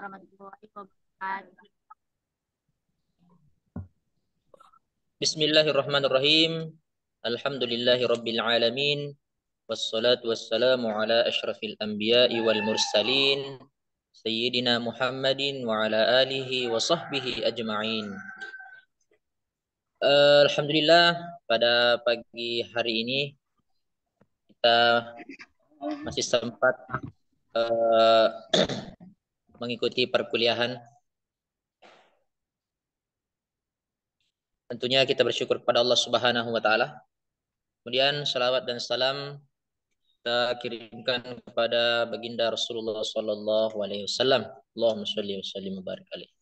warahmatullahi wabarakatuh. Bismillahirrahmanirrahim. Alhamdulillahi rabbil alamin. Wassalatu wassalamu ala asyrafil anbiya'i wal mursalin Sayyidina Muhammadin wa ala alihi wa sahbihi ajma'in. Alhamdulillah, pada pagi hari ini kita masih sempat uh, mengikuti perkuliahan. Tentunya kita bersyukur kepada Allah Subhanahu wa taala. Kemudian salawat dan salam kita kirimkan kepada baginda Rasulullah sallallahu alaihi wasallam. Allahumma shalli wa sallim wa barik alaihi.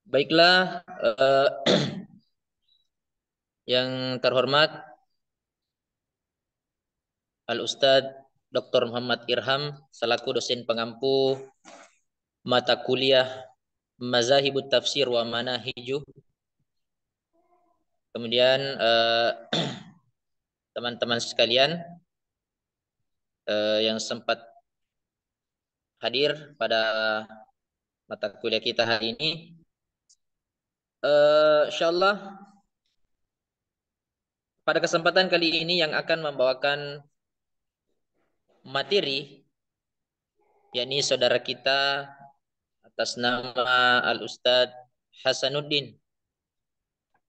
Baiklah, yang terhormat Al-Ustadz Dr. Muhammad Irham selaku dosen pengampu mata kuliah Mazahibut Tafsir wa Manahiju. Kemudian teman-teman sekalian yang sempat hadir pada mata kuliah kita hari ini, insyaallah pada kesempatan kali ini yang akan membawakan materi yakni saudara kita atas nama Al-Ustadz Hasanuddin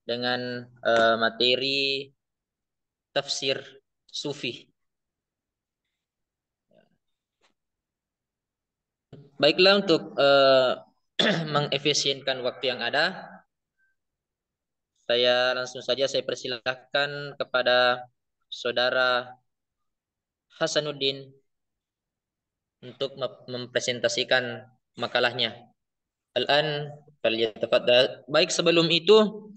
dengan materi tafsir sufi. Baiklah, untuk mengefisienkan waktu yang ada, saya langsung saja persilahkan kepada saudara Hasanuddin untuk mempresentasikan makalahnya. Al-an falyatafaddal. Baik, sebelum itu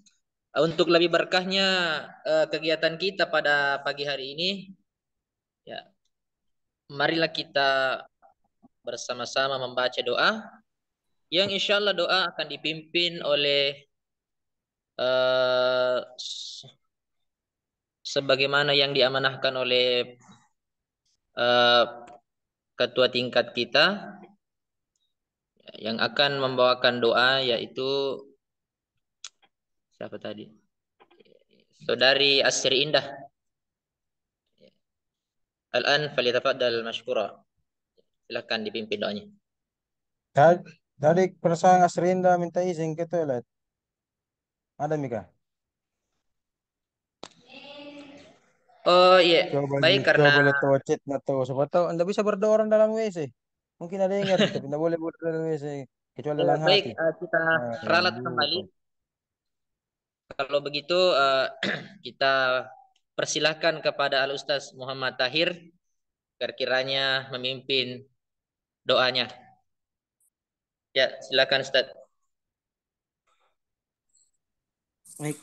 untuk lebih berkahnya kegiatan kita pada pagi hari ini, ya, marilah kita bersama-sama membaca doa yang insya Allah doa akan dipimpin oleh sebagaimana yang diamanahkan oleh ketua tingkat kita yang akan membawakan doa, yaitu siapa tadi? Saudari Asri Indah. Al-an falyatafaddal mashkura. Silakan dipimpin doanya. Dari perasaan Asrinda minta izin ke toilet. Ada Mika? Oh iya, baik, karena Coba lihat tahu chat atau siapa tahu Anda bisa berdoa orang dalam WC. Mungkin ada yang ngerti tapi tidak boleh berdoa dalam WC kecuali dalam baik, hati. kita Yang ralat kembali. lupa. Kalau begitu kita persilahkan kepada Al-Ustaz Muhammad Tahir agar kiranya memimpin doanya. Ya, silakan Ustaz. Baik,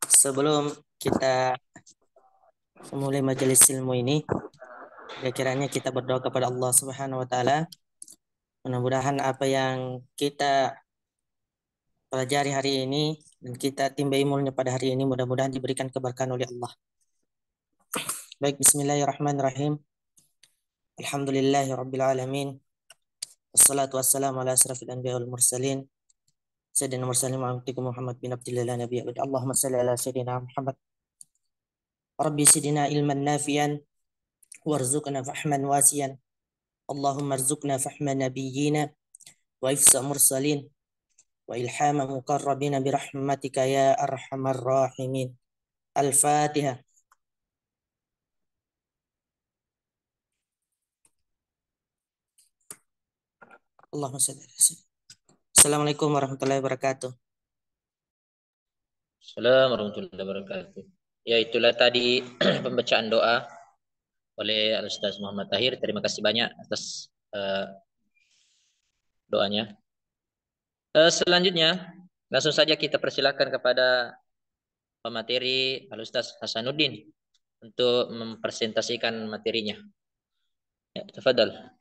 sebelum kita memulai majelis ilmu ini, kiranya kita berdoa kepada Allah Subhanahu wa taala. Mudah-mudahan apa yang kita pelajari hari ini dan kita timba ilmunya pada hari ini mudah-mudahan diberikan keberkahan oleh Allah. Baik, bismillahirrahmanirrahim. Alhamdulillahirabbil alamin. Wassalatu wassalamu ala asrafil anbiya'i wal mursalin. Sayyidina mursalin Muhammad bin Abdillah nabiyyi wa Allahumma shalli ala sayyidina Muhammad. Rabbi sidina ilman nafian warzuqna fahman wasiyan. Allahumma arzuqna fahma nabiyyina wa ifsa mursalin wa ilhama muqarrabina birahmatika ya arhamar rahimin. Al-Fatihah. Allahumma salli ala sayyidina. Assalamualaikum warahmatullahi wabarakatuh. Assalamualaikum warahmatullahi wabarakatuh. Ya, itulah tadi pembacaan doa oleh Al-Ustaz Muhammad Tahir. Terima kasih banyak atas doanya. Selanjutnya, langsung saja kita persilakan kepada pemateri Al-Ustaz Hasanuddin untuk mempresentasikan materinya. Ya, tafadhal.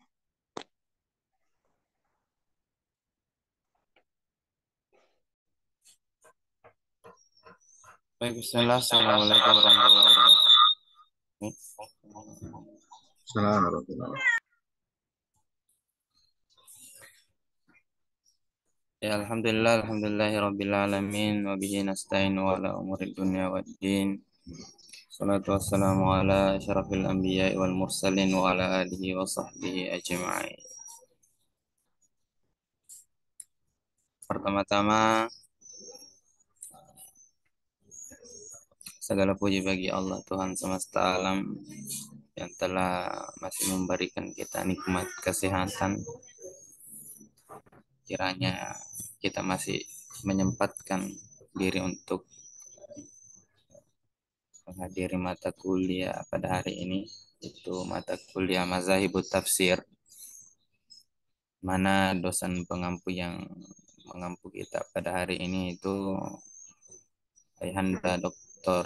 Baik, bismillah. Assalamualaikum warahmatullahi wabarakatuh. Assalamualaikum warahmatullahi wabarakatuh. Ya, alhamdulillahirabbil alamin wa bihi nasta'in wa ala umuri dunya waddin. Salatu wassalamu ala asyrafil anbiya'i wal mursalin wa ala alihi wa sahbihi ajma'in. Pertama-tama segala puji bagi Allah Tuhan semesta alam yang telah masih memberikan kita nikmat kesehatan. Kiranya kita masih menyempatkan diri untuk menghadiri mata kuliah pada hari ini, itu mata kuliah Mazahibut Tafsir, mana dosen pengampu yang mengampu kita pada hari ini itu Ayahanda Dr.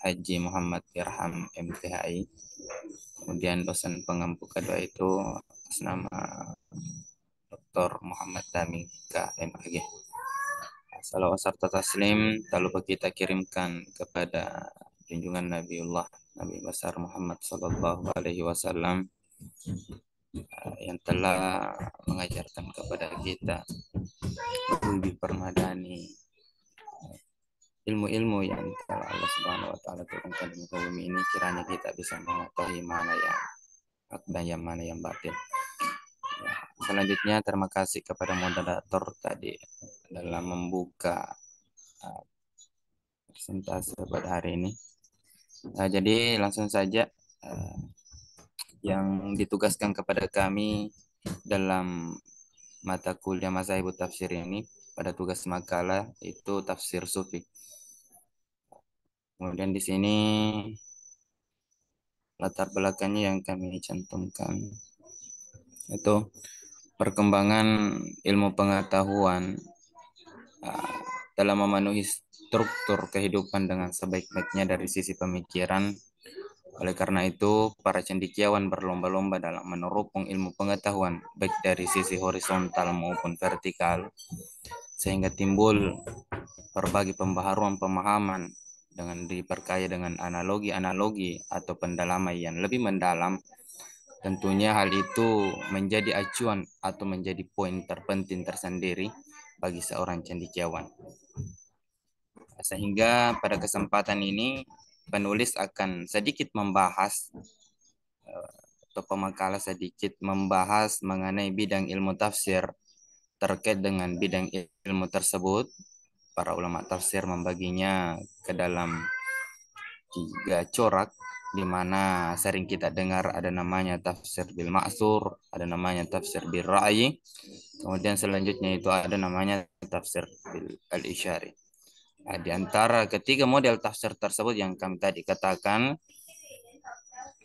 Haji Muhammad Irham MTHI. Kemudian dosen pengampu kedua itu atas nama Dr. Muhammad Tamika MAG. Salawat serta taslim tak lupa kita kirimkan kepada junjungan Nabiullah Nabi besar Muhammad Sallallahu Alaihi Wasallam yang telah mengajarkan kepada kita lebih permadani ilmu-ilmu yang telah Allah Subhanahu Wa Taala turunkan di muka bumi ini, kiranya kita bisa mengetahui mana yang hak dan yang mana yang batil. Selanjutnya terima kasih kepada moderator tadi dalam membuka presentasi pada hari ini. Jadi langsung saja yang ditugaskan kepada kami dalam mata kuliah Mazahibut Tafsir ini pada tugas makalah itu tafsir sufi. Kemudian di sini latar belakangnya yang kami cantumkan itu perkembangan ilmu pengetahuan dalam memenuhi struktur kehidupan dengan sebaik-baiknya dari sisi pemikiran. Oleh karena itu, para cendekiawan berlomba-lomba dalam meneropong ilmu pengetahuan, baik dari sisi horizontal maupun vertikal, sehingga timbul berbagai pembaharuan pemahaman dengan diperkaya dengan analogi-analogi atau pendalaman yang lebih mendalam. Tentunya hal itu menjadi acuan atau menjadi poin terpenting tersendiri bagi seorang cendekiawan. Sehingga pada kesempatan ini penulis akan sedikit membahas atau pemakalah sedikit membahas mengenai bidang ilmu tafsir. Terkait dengan bidang ilmu tersebut, para ulama tafsir membaginya ke dalam 3 corak, di mana sering kita dengar ada namanya tafsir bil ma'sur, ada namanya tafsir bil ra'yi, kemudian selanjutnya itu ada namanya tafsir bil al-isyari. Nah, di antara ketiga model tafsir tersebut yang kami tadi katakan,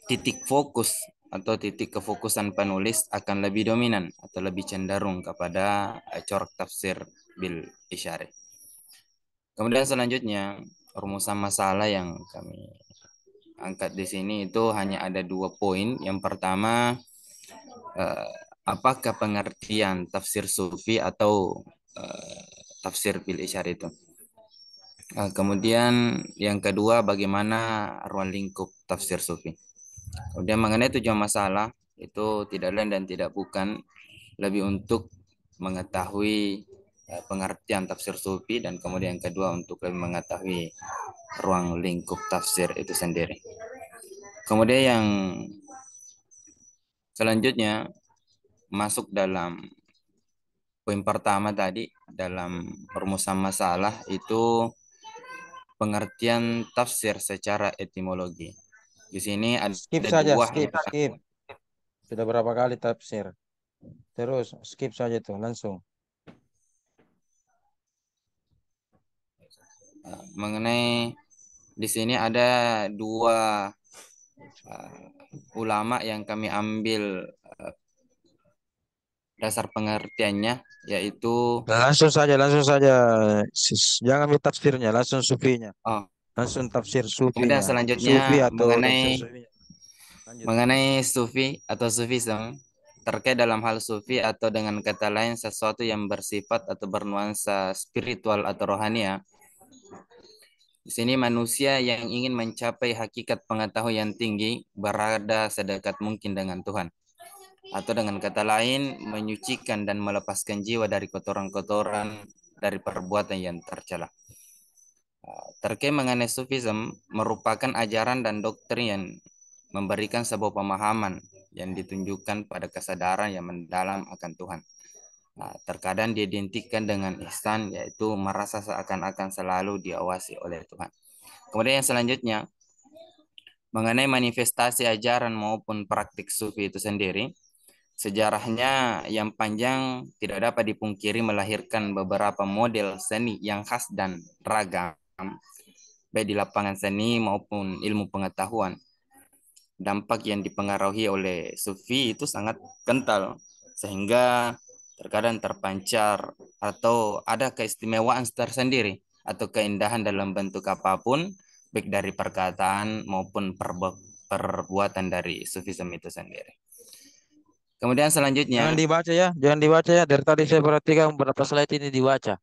titik fokus atau titik kefokusan penulis akan lebih dominan atau lebih cenderung kepada corak tafsir bil isyari. Kemudian selanjutnya rumusan masalah yang kami angkat di sini itu hanya ada 2 poin. Yang pertama, apakah pengertian tafsir sufi atau tafsir bil isyari itu. Kemudian yang kedua, bagaimana ruang lingkup tafsir sufi. Kemudian mengenai tujuan masalah itu tidak lain dan tidak bukan lebih untuk mengetahui pengertian tafsir sufi, dan kemudian yang kedua untuk lebih mengetahui ruang lingkup tafsir itu sendiri. Kemudian yang selanjutnya masuk dalam poin pertama tadi dalam rumusan masalah itu pengertian tafsir secara etimologi. Di sini ada Skip saja, dua skip. Sudah berapa kali tafsir. Terus skip saja tuh langsung. mengenai di sini ada 2 ulama yang kami ambil dasar pengertiannya, yaitu Langsung saja. Jangan ambil tafsirnya, langsung sufinya. Langsung tafsir kemudian sufinya. selanjutnya Sufi atau tafsir mengenai sufinya. Lanjut. mengenai sufi atau sufisme, terkait dalam hal sufi atau dengan kata lain sesuatu yang bersifat atau bernuansa spiritual atau rohania. Di sini manusia yang ingin mencapai hakikat pengetahuan yang tinggi berada sedekat mungkin dengan Tuhan. atau dengan kata lain menyucikan dan melepaskan jiwa dari kotoran-kotoran dari perbuatan yang tercela. Terkait mengenai Sufisme merupakan ajaran dan doktrin yang memberikan sebuah pemahaman yang ditunjukkan pada kesadaran yang mendalam akan Tuhan. Terkadang diidentikan dengan ihsan, yaitu merasa seakan-akan selalu diawasi oleh Tuhan. Kemudian yang selanjutnya, mengenai manifestasi ajaran maupun praktik sufi itu sendiri, sejarahnya yang panjang tidak dapat dipungkiri melahirkan beberapa model seni yang khas dan ragam, baik di lapangan seni maupun ilmu pengetahuan. Dampak yang dipengaruhi oleh sufi itu sangat kental, sehingga terkadang terpancar atau ada keistimewaan tersendiri atau keindahan dalam bentuk apapun, baik dari perkataan maupun perbuatan dari sufisme itu sendiri. Kemudian Jangan selanjutnya, dibaca ya, jangan dibaca ya. Dari tadi saya perhatikan beberapa slide ini dibaca,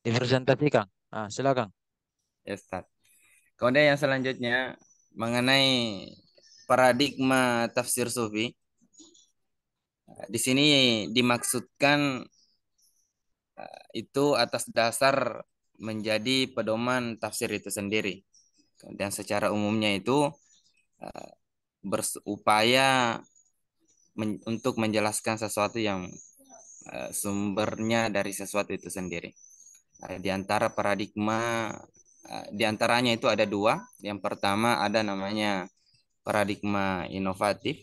dipresentasikan. Ah, silakan. ya Ustaz. Kemudian yang selanjutnya mengenai paradigma tafsir sufi, di sini dimaksudkan itu atas dasar menjadi pedoman tafsir itu sendiri. Dan secara umumnya itu berupaya untuk menjelaskan sesuatu yang sumbernya dari sesuatu itu sendiri. Di antara paradigma, di antaranya itu ada dua. Yang pertama ada namanya paradigma inovatif,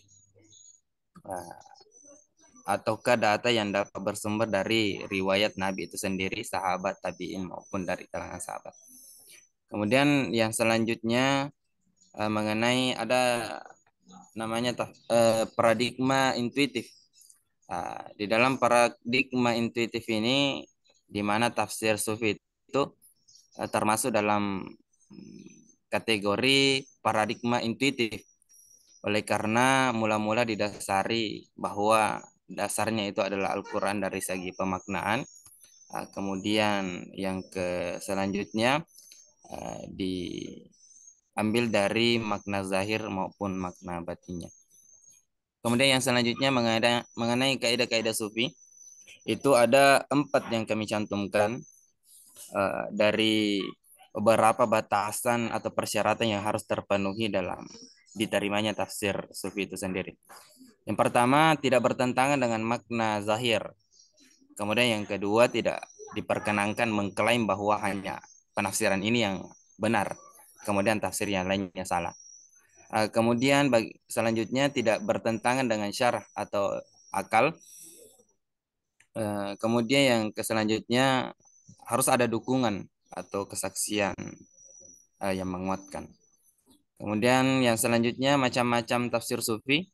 ataukah data yang dapat bersumber dari riwayat Nabi itu sendiri, sahabat, tabi'in maupun dari kalangan sahabat. Kemudian yang selanjutnya mengenai ada namanya paradigma intuitif. Di dalam paradigma intuitif ini, di mana tafsir sufi itu termasuk dalam kategori paradigma intuitif. Oleh karena mula-mula didasari bahwa dasarnya itu adalah Al-Quran dari segi pemaknaan. Kemudian yang selanjutnya diambil dari makna zahir maupun makna batinnya. Kemudian yang selanjutnya mengenai kaidah-kaidah sufi, itu ada 4 yang kami cantumkan dari beberapa batasan atau persyaratan yang harus terpenuhi dalam diterimanya tafsir sufi itu sendiri. Yang pertama, tidak bertentangan dengan makna zahir. Kemudian yang kedua, tidak diperkenankan mengklaim bahwa hanya penafsiran ini yang benar, kemudian tafsir yang lainnya salah. Kemudian selanjutnya tidak bertentangan dengan syarah atau akal. Kemudian yang selanjutnya harus ada dukungan atau kesaksian yang menguatkan. Kemudian yang selanjutnya macam-macam tafsir sufi.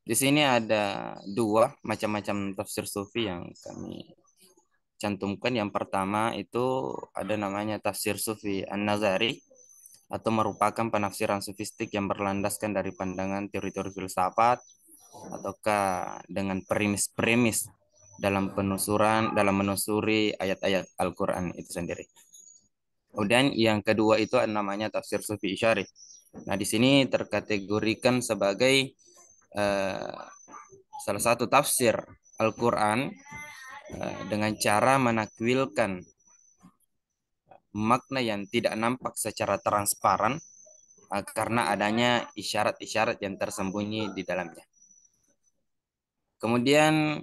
Di sini ada 2 macam-macam tafsir sufi yang kami cantumkan. Yang pertama itu ada namanya tafsir sufi An-Nazari, atau merupakan penafsiran sufistik yang berlandaskan dari pandangan teori-teori filsafat ataukah dengan premis-premis dalam menusuri ayat-ayat Al-Quran itu sendiri. Kemudian yang kedua itu namanya tafsir sufi isyari. Nah, di sini terkategorikan sebagai salah satu tafsir Al-Quran dengan cara menakwilkan makna yang tidak nampak secara transparan karena adanya isyarat-isyarat yang tersembunyi di dalamnya. Kemudian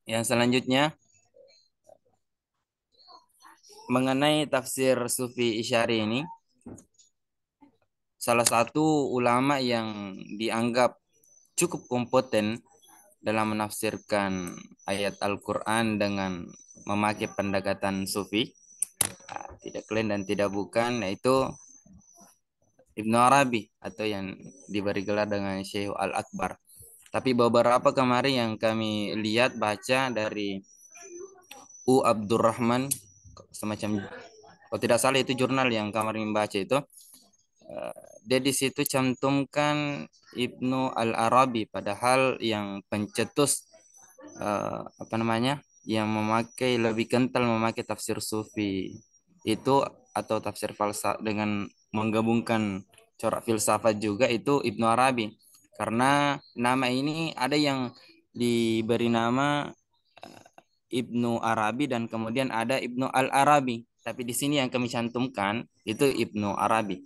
yang selanjutnya mengenai tafsir sufi isyari ini, salah satu ulama yang dianggap cukup kompeten dalam menafsirkan ayat Al-Quran dengan memakai pendekatan sufi, tidak lain dan tidak bukan, yaitu Ibnu Arabi, atau yang diberi gelar dengan Syekh Al-Akbar. Tapi beberapa kemarin yang kami lihat baca dari U. Abdurrahman, semacam, kalau tidak salah itu jurnal yang kemarin baca itu, dia di situ cantumkan Ibnu Al-Arabi, padahal yang pencetus yang memakai lebih kental memakai tafsir sufi itu atau tafsir falsafah dengan menggabungkan corak filsafat juga itu Ibnu Arabi. Karena nama ini ada yang diberi nama Ibnu Arabi dan kemudian ada Ibnu Al-Arabi. Tapi di sini yang kami cantumkan itu Ibnu Arabi.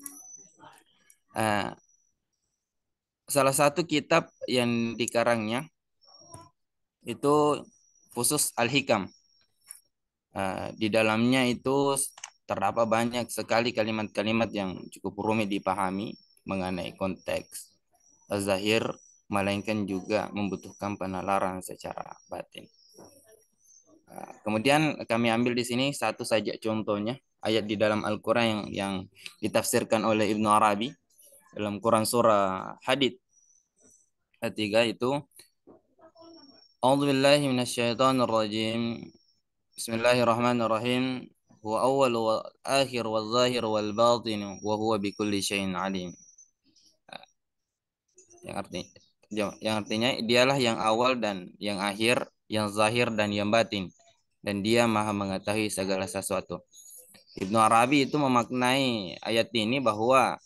Salah satu kitab yang dikarangnya itu khusus Al-Hikam. Di dalamnya itu terdapat banyak sekali kalimat-kalimat yang cukup rumit dipahami mengenai konteks zahir, melainkan juga membutuhkan penalaran secara batin. Kemudian kami ambil di sini satu saja contohnya, ayat di dalam Al-Quran yang ditafsirkan oleh Ibnu Arabi dalam Quran surah Hadid ayat 3 itu, A'udzubillahi minasyaitonirrajim. Bismillahirrahmanirrahim. Huwa awwal wa akhir wa zahir wal batin wa huwa bikulli syai'in alim. Yang artinya dialah yang awal dan yang akhir, yang zahir dan yang batin, dan dia maha mengetahui segala sesuatu. Ibnu Arabi itu memaknai ayat ini bahwa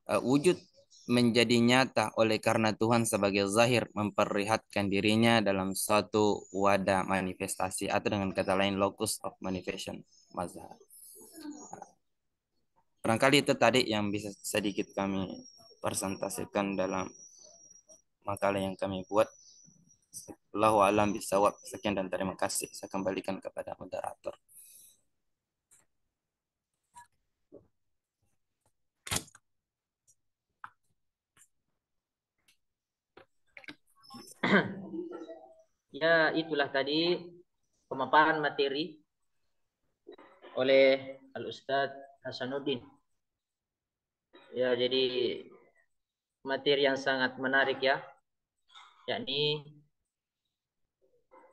wujud menjadi nyata oleh karena Tuhan sebagai zahir memperlihatkan dirinya dalam suatu wadah manifestasi, atau dengan kata lain locus of manifestation mazhar. Barangkali itu tadi yang bisa sedikit kami presentasikan dalam makalah yang kami buat. Allahu a'lam bishawab. Sekian dan terima kasih. Saya kembalikan kepada moderator. Ya, itulah tadi pemaparan materi oleh Al-Ustadz Hasanuddin. Ya, jadi materi yang sangat menarik ya, yakni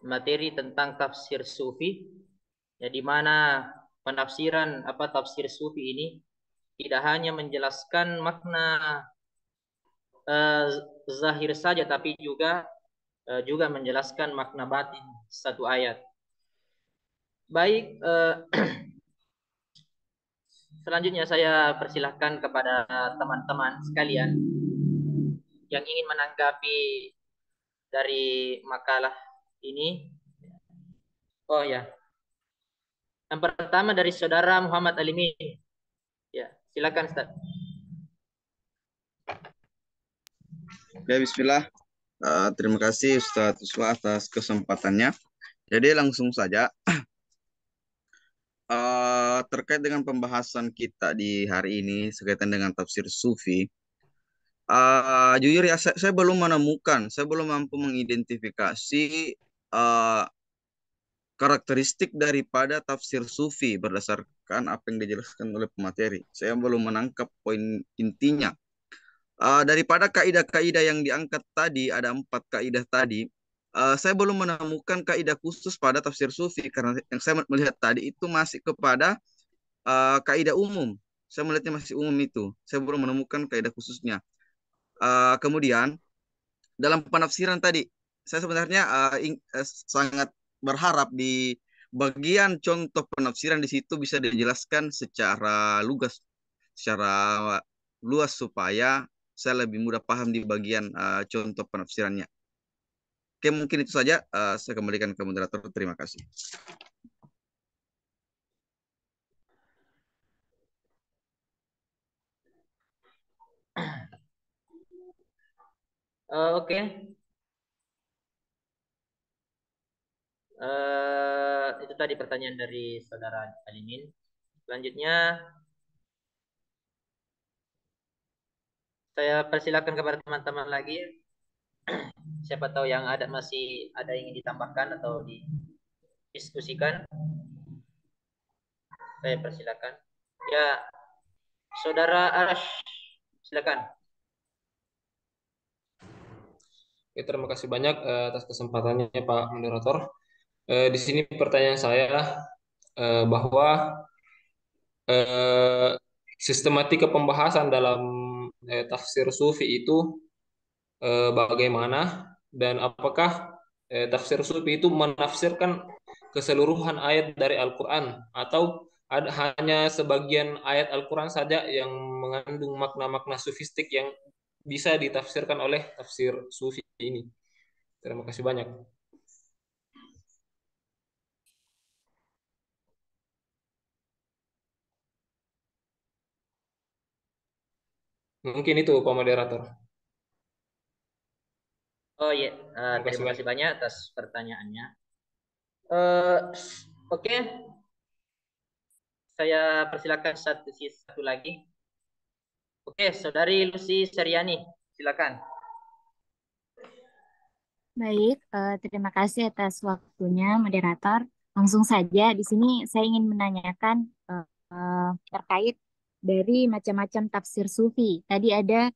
materi tentang tafsir sufi, ya, di mana penafsiran tafsir sufi ini tidak hanya menjelaskan makna zahir saja, tapi juga menjelaskan makna batin satu ayat. Baik, selanjutnya saya persilahkan kepada teman-teman sekalian yang ingin menanggapi dari makalah ini. Oh ya, yang pertama dari saudara Muhammad Alimin. Ya, silakan Ustaz. Ya, bismillah. Terima kasih Ustaz Uswa atas kesempatannya. Jadi langsung saja terkait dengan pembahasan kita di hari ini sekaitan dengan tafsir sufi. Jujur ya, saya belum menemukan, saya belum mampu mengidentifikasi karakteristik daripada tafsir sufi berdasarkan apa yang dijelaskan oleh pemateri. Saya belum menangkap poin intinya. Daripada kaidah-kaidah yang diangkat tadi, ada 4 kaidah tadi, saya belum menemukan kaidah khusus pada tafsir sufi, karena yang saya melihat tadi itu masih kepada kaidah umum. Saya melihatnya masih umum itu. Saya belum menemukan kaidah khususnya. Kemudian dalam penafsiran tadi, saya sebenarnya sangat berharap di bagian contoh penafsiran di situ bisa dijelaskan secara lugas, secara luas supaya saya lebih mudah paham di bagian contoh penafsirannya. Oke, mungkin itu saja. Saya kembalikan ke moderator. Terima kasih. Oke. Itu tadi pertanyaan dari saudara Alimin. Selanjutnya saya persilakan kepada teman-teman lagi. Siapa tahu yang masih ada yang ingin ditambahkan atau didiskusikan. Saya persilakan. Ya, saudara Arash, silakan. Oke, terima kasih banyak atas kesempatannya Pak Moderator. Di sini pertanyaan saya bahwa sistematika pembahasan dalam tafsir sufi itu bagaimana, dan apakah tafsir sufi itu menafsirkan keseluruhan ayat dari Al-Quran, atau hanya sebagian ayat Al-Quran saja yang mengandung makna-makna sufistik yang bisa ditafsirkan oleh tafsir sufi ini. Terima kasih banyak. Mungkin itu Pak Moderator. Oh iya, Terima kasih terima banyak. kasih banyak atas pertanyaannya. Eh, Oke, saya persilakan satu lagi. Oke, Saudari Lucy Seriani, silakan. Baik, terima kasih atas waktunya, moderator. Langsung saja, di sini saya ingin menanyakan terkait dari macam-macam tafsir sufi. Tadi ada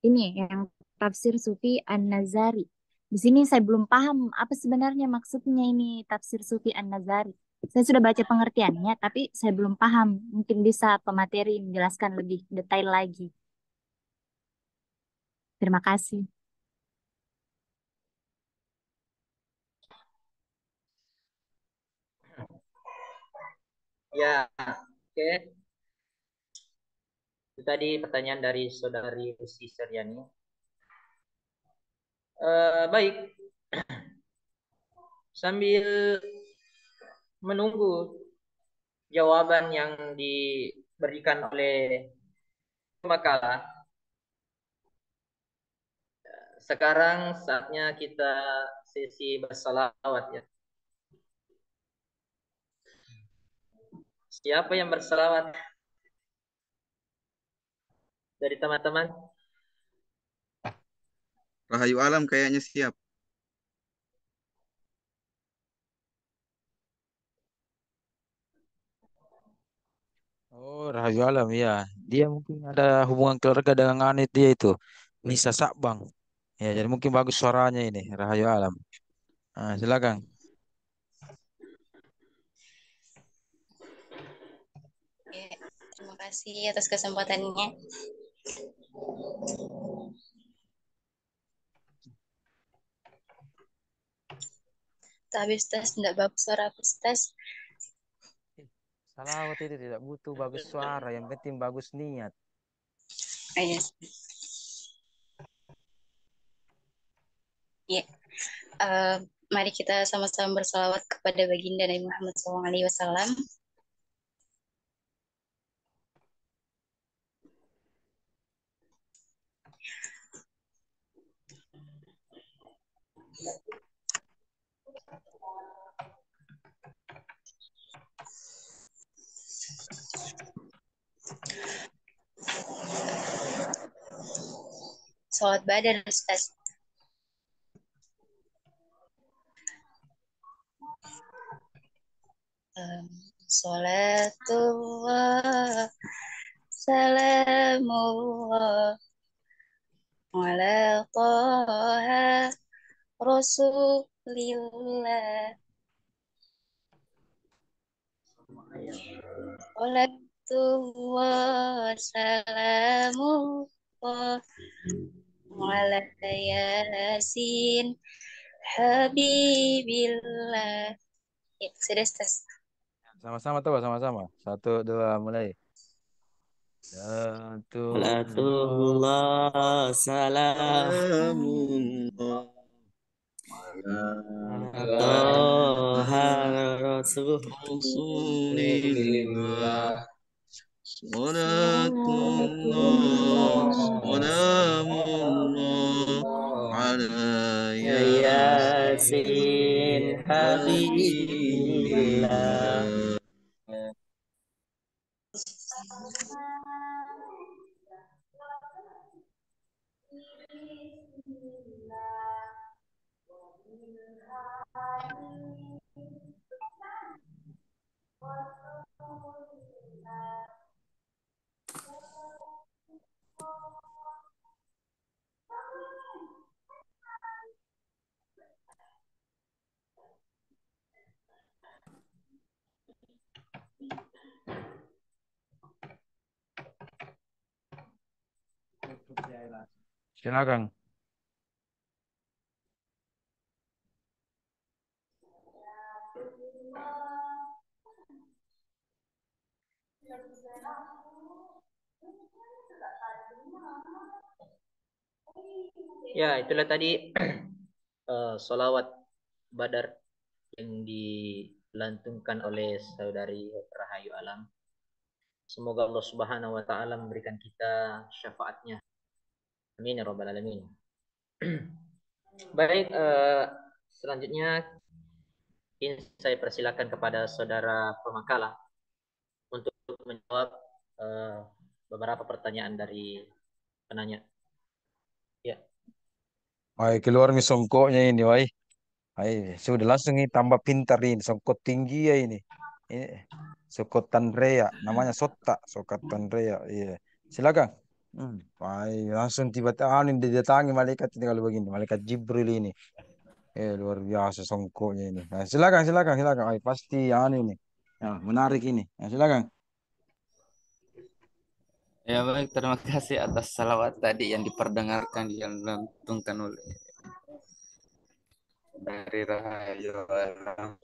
ini yang tafsir sufi An-Nazari. Di sini saya belum paham apa sebenarnya maksudnya ini tafsir sufi An-Nazari. Saya sudah baca pengertiannya, tapi saya belum paham. Mungkin bisa pemateri menjelaskan lebih detail lagi. Terima kasih. Ya, oke. Itu tadi pertanyaan dari Saudari Lucy Seriani. Baik, sambil menunggu jawaban yang diberikan oleh pemakalah, sekarang saatnya kita sesi bersalawat ya. Siapa yang bersalawat dari teman-teman? Rahayu Alam kayaknya siap. Oh, Rahayu Alam ya. Dia mungkin ada hubungan keluarga dengan Anit dia itu. Nisa Sakbang. Ya, jadi mungkin bagus suaranya ini, Rahayu Alam. Ah, silakan. Ya, terima kasih atas kesempatannya. Habis tes, tidak bagus suara habis tes. Salawat itu tidak butuh bagus suara, yang penting bagus niat. Iya. Ya, eh, mari kita sama-sama bersalawat kepada baginda Nabi Muhammad SAW. Salawat badan Ustaz. Salatullah, salamullah, ala taha rasulillah. Salatullah, salamullah, ala yasin habibillah. Ya, sudah Ustaz. Sama-sama tuh, sama-sama. Satu, dua, mulai. Satu, Salatullah salam Salamullah ala Toha Rasulillah. Salatullah salamullah ala Yasin Yasin Habibillah. Habibillah. silakan. Ya, itulah tadi solawat Badar yang dilantunkan oleh saudari Rahayu Alam. Semoga Allah Subhanahu wa taala memberikan kita syafaatnya. Amin ya rabbal alamin. Baik, selanjutnya ingin saya persilakan kepada saudara Pemakala untuk menjawab beberapa pertanyaan dari penanya. Ya. Wah, keluar nih songkoknya ini, wah. Sudah langsung ini tambah pintar ini, songkot tinggi ya ini. Ini Sokot Tandrea, namanya Sokat Tandrea. Iya. Silakan. Langsung tiba-tiba didatangi malaikat ini kalau begini, malaikat Jibril ini. Luar biasa songkoknya ini. Nah, silakan. Pasti ini. Nah, menarik ini. Nah, silakan. Ya baik, terima kasih atas salawat tadi yang diperdengarkan, yang dilantunkan oleh dari Rahayu Alam.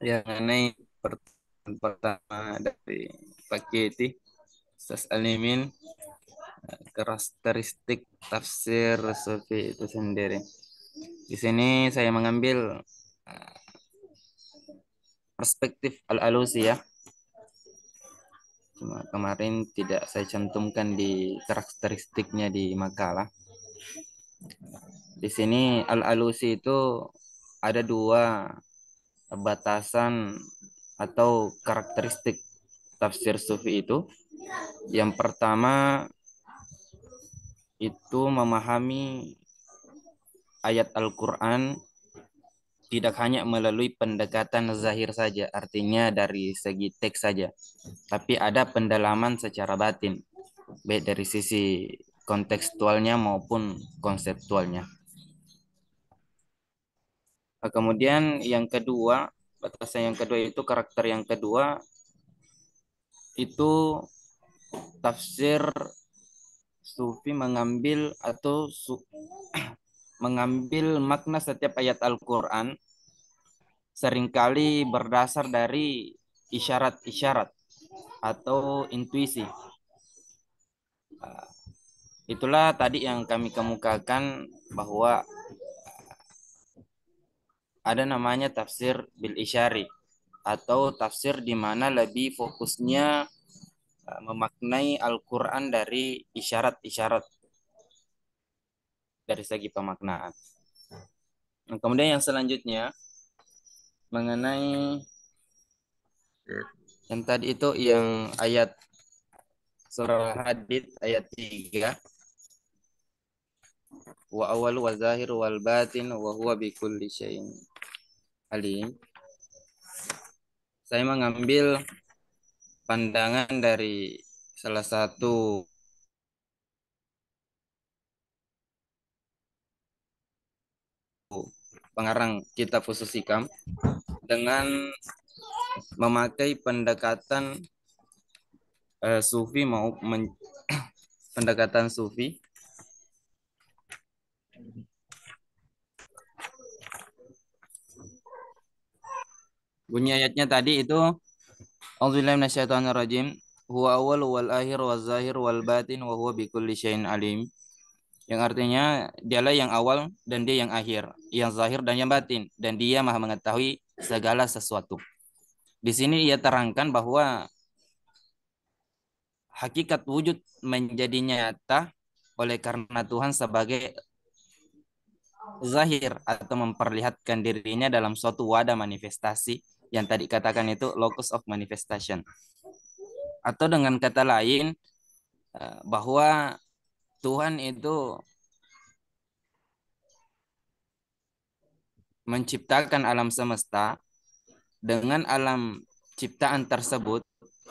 Yang mengenai pertanyaan pertama dari Pak Kiti, Ustaz Alimin, karakteristik tafsir sufi itu sendiri. Di sini saya mengambil perspektif Al-Alusi ya. Cuma kemarin tidak saya cantumkan di karakteristiknya di makalah. Di sini Al-Alusi itu ada dua batasan atau karakteristik tafsir sufi itu. Yang pertama itu memahami ayat Al-Quran tidak hanya melalui pendekatan zahir saja, artinya dari segi teks saja, tapi ada pendalaman secara batin, baik dari sisi kontekstualnya maupun konseptualnya. Kemudian yang kedua, batasan yang kedua itu karakter yang kedua, itu tafsir sufi mengambil atau mengambil makna setiap ayat Al-Quran seringkali berdasar dari isyarat-isyarat atau intuisi. Itulah tadi yang kami kemukakan bahwa ada namanya tafsir bil isyari atau tafsir di mana lebih fokusnya memaknai Al-Quran dari isyarat-isyarat dari segi pemaknaan. Nah, kemudian yang selanjutnya mengenai yang tadi itu yang ayat surah Hadid ayat 3, wa awal wa zahir wal batin wa huwa bi kulli syai'in alim. Saya mengambil pandangan dari salah satu pengarang kitab Fusus Hikam dengan memakai pendekatan sufi pendekatan sufi. Bunyi ayatnya tadi itu A'udzubillahi minasyaitonirrajim. Huwa awwal wal akhir wal zahir wal batin wa huwa bikulli syai'in alim. Yang artinya dialah yang awal dan dia yang akhir, yang zahir dan yang batin, dan dia maha mengetahui segala sesuatu. Di sini ia terangkan bahwa hakikat wujud menjadi nyata oleh karena Tuhan sebagai zahir atau memperlihatkan dirinya dalam suatu wadah manifestasi yang tadi katakan itu locus of manifestation. Atau dengan kata lain bahwa Tuhan itu menciptakan alam semesta. Dengan alam ciptaan tersebut,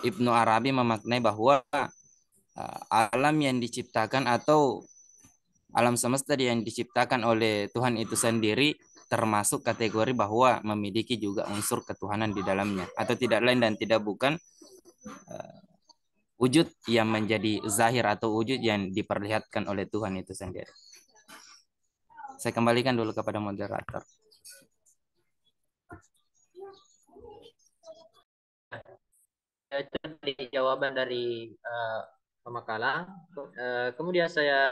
Ibnu Arabi memaknai bahwa alam yang diciptakan atau alam semesta yang diciptakan oleh Tuhan itu sendiri termasuk kategori bahwa memiliki juga unsur ketuhanan di dalamnya, atau tidak lain dan tidak bukan wujud yang menjadi zahir atau wujud yang diperlihatkan oleh Tuhan itu sendiri. Saya kembalikan dulu kepada moderator. Itu dari jawaban dari Pemakala. Kemudian saya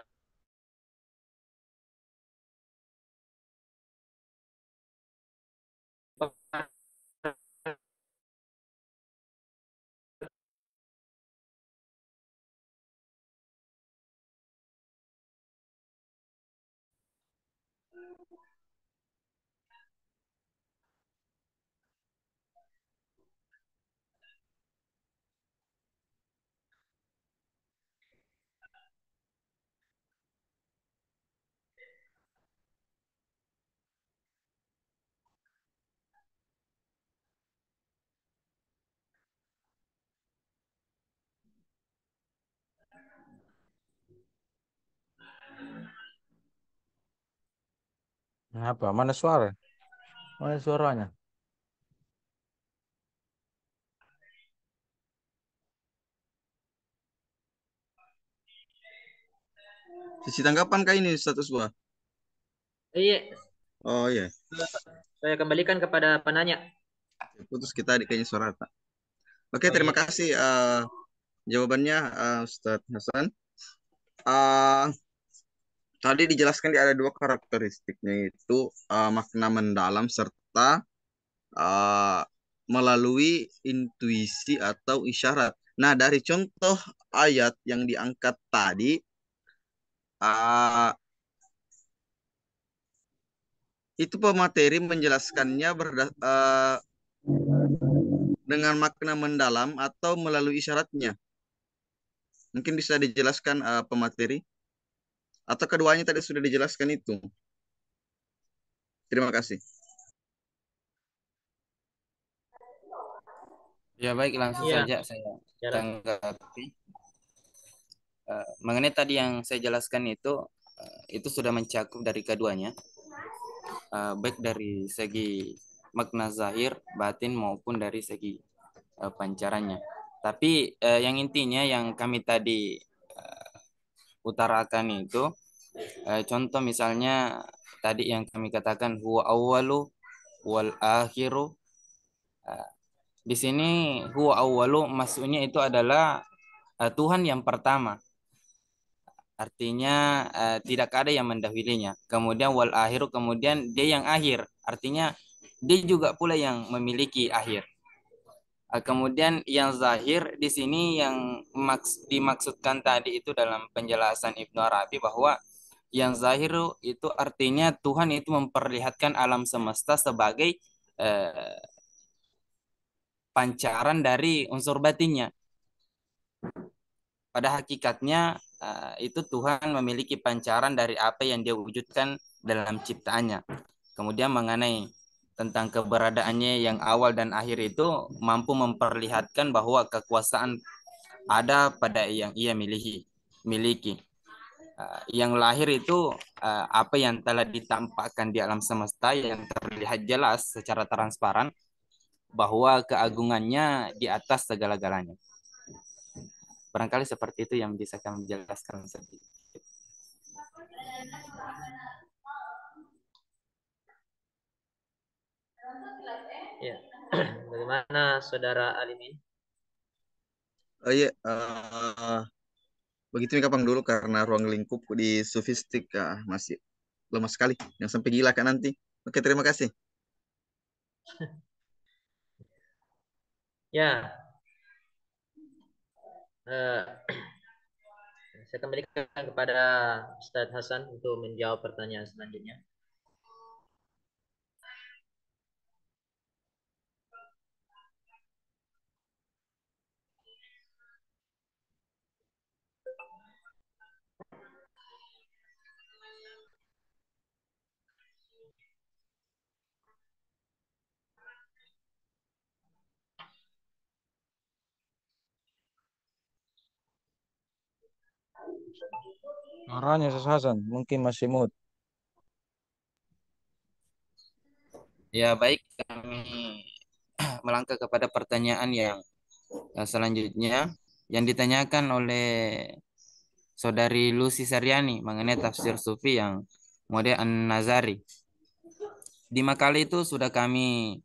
Apa? Mana suara? Mana suaranya? Sisi tanggapan kah ini status gua? Iya, Oh iya, saya kembalikan kepada penanya. putus kita di kayaknya suara tak. Oke, Oh terima iya. kasih jawabannya Ustadz Hasan. Eh, Tadi dijelaskan ada dua karakteristiknya itu makna mendalam serta eh, melalui intuisi atau isyarat. Nah, dari contoh ayat yang diangkat tadi, eh, itu pemateri menjelaskannya dengan makna mendalam atau melalui isyaratnya. Mungkin bisa dijelaskan pemateri atau keduanya tadi sudah dijelaskan itu. Terima kasih. Ya baik, langsung Iya, saja saya jalan. tanggapi. Mengenai tadi yang saya jelaskan itu sudah mencakup dari keduanya, baik dari segi makna zahir, batin maupun dari segi pancarannya. Tapi yang intinya yang kami tadi utarakan itu, contoh misalnya tadi yang kami katakan huwa awwalu wal akhiru. Eh, di sini huwa awwalu maksudnya itu adalah Tuhan yang pertama. Artinya tidak ada yang mendahulunya. Kemudian wal akhiru, kemudian dia yang akhir. Artinya dia juga pula yang memiliki akhir. Kemudian yang zahir di sini yang dimaksudkan tadi itu dalam penjelasan Ibnu Arabi bahwa yang zahir itu artinya Tuhan itu memperlihatkan alam semesta sebagai eh, pancaran dari unsur batinnya. Pada hakikatnya itu Tuhan memiliki pancaran dari apa yang dia wujudkan dalam ciptaannya. Kemudian mengenai tentang keberadaannya yang awal dan akhir itu mampu memperlihatkan bahwa kekuasaan ada pada yang ia miliki. Yang lahir itu apa yang telah ditampakkan di alam semesta yang terlihat jelas secara transparan bahwa keagungannya di atas segala-galanya. Barangkali seperti itu yang bisa kami jelaskan sedikit. Ya. Bagaimana Saudara Alimin? Oh iya, begitu nih kapang dulu karena ruang lingkup di sofistik masih lemah sekali. Yang sampai gila kan nanti. Oke, terima kasih. Ya, eh, saya kembalikan kepada Ustadz Hasan untuk menjawab pertanyaan selanjutnya. Suaranya Ustaz Hasan mungkin masih mood. Ya baik, kami melangkah kepada pertanyaan yang selanjutnya yang ditanyakan oleh Saudari Lucy Saryani mengenai tafsir sufi yang model An-Nazari. Di makalah itu sudah kami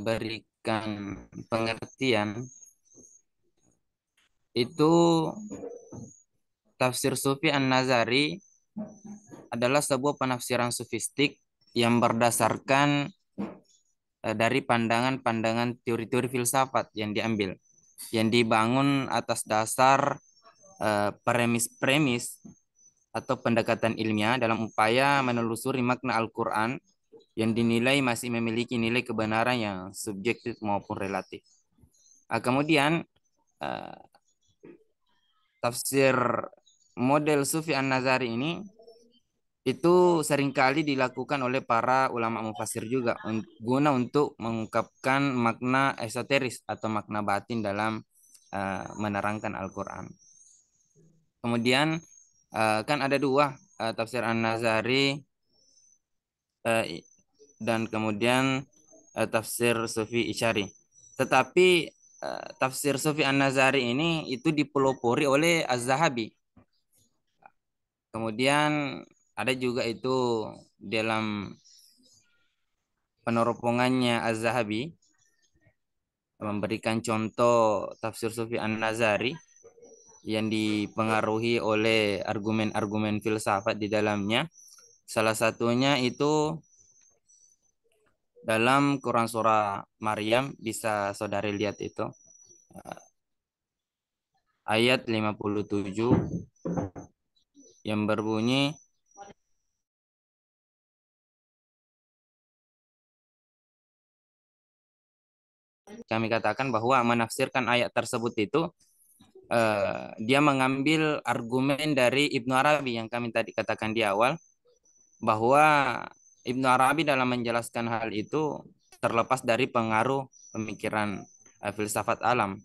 berikan pengertian itu tafsir sufi An-Nazari adalah sebuah penafsiran sufistik yang berdasarkan dari pandangan-pandangan teori-teori filsafat yang diambil, yang dibangun atas dasar premis-premis atau pendekatan ilmiah dalam upaya menelusuri makna Al-Quran yang dinilai masih memiliki nilai kebenaran yang subjektif maupun relatif. Kemudian tafsir model Sufi An-Nazari ini itu seringkali dilakukan oleh para ulama mufasir juga guna untuk mengungkapkan makna esoteris atau makna batin dalam menerangkan Al-Quran. Kemudian kan ada dua tafsir An-Nazari dan kemudian tafsir Sufi Isyari. Tetapi tafsir Sufi An-Nazari ini itu dipelopori oleh Az-Zahabi. Kemudian ada juga itu dalam peneropongannya Az-Zahabi memberikan contoh tafsir Sufi An-Nazari yang dipengaruhi oleh argumen-argumen filsafat di dalamnya. Salah satunya itu dalam Quran surah Maryam, bisa saudari lihat itu. Ayat 57 yang berbunyi, kami katakan bahwa menafsirkan ayat tersebut itu dia mengambil argumen dari Ibnu Arabi yang kami tadi katakan di awal, bahwa Ibnu Arabi dalam menjelaskan hal itu terlepas dari pengaruh pemikiran filsafat alam.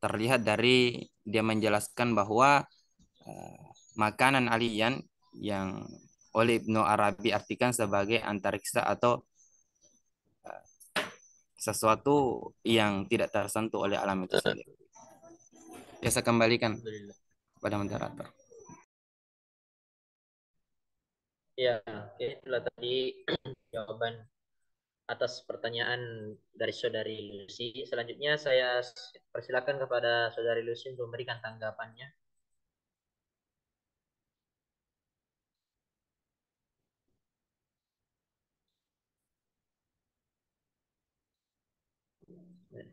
Terlihat dari dia menjelaskan bahwa makanan alien yang oleh Ibnu Arabi artikan sebagai antariksa atau sesuatu yang tidak tersentuh oleh alam itu sendiri. Ya, saya kembalikan kepada moderator. Ya, oke, itulah tadi jawaban atas pertanyaan dari Saudari Lucy. Selanjutnya saya persilakan kepada Saudari Lucy untuk memberikan tanggapannya.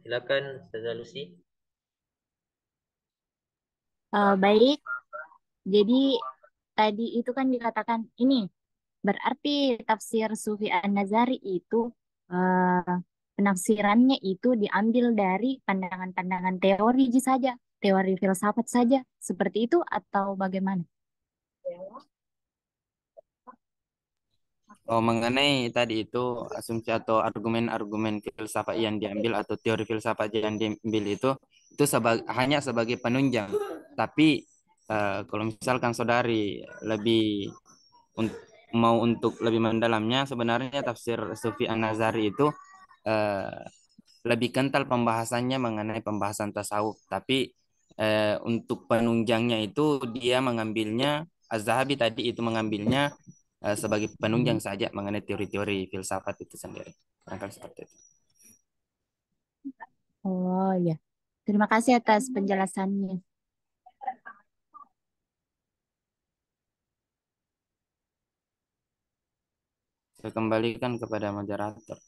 Silakan Saudari Lucy. Baik, jadi tadi itu kan dikatakan ini berarti tafsir Sufi An-Nazari itu eh, penafsirannya itu diambil dari pandangan-pandangan teori saja, teori filsafat saja, seperti itu atau bagaimana? Oh, mengenai tadi itu asumsi atau argumen-argumen filsafat yang diambil atau teori filsafat yang diambil itu hanya sebagai penunjang. Tapi kalau misalkan saudari lebih mau untuk lebih mendalamnya, sebenarnya tafsir Sufi An-Nazari itu eh, lebih kental pembahasannya mengenai pembahasan tasawuf. Tapi untuk penunjangnya itu dia mengambilnya, Az-Zahabi tadi itu mengambilnya sebagai penunjang saja mengenai teori-teori filsafat itu sendiri. Barangkali seperti itu. Oh ya, terima kasih atas penjelasannya. Saya kembalikan kepada moderator.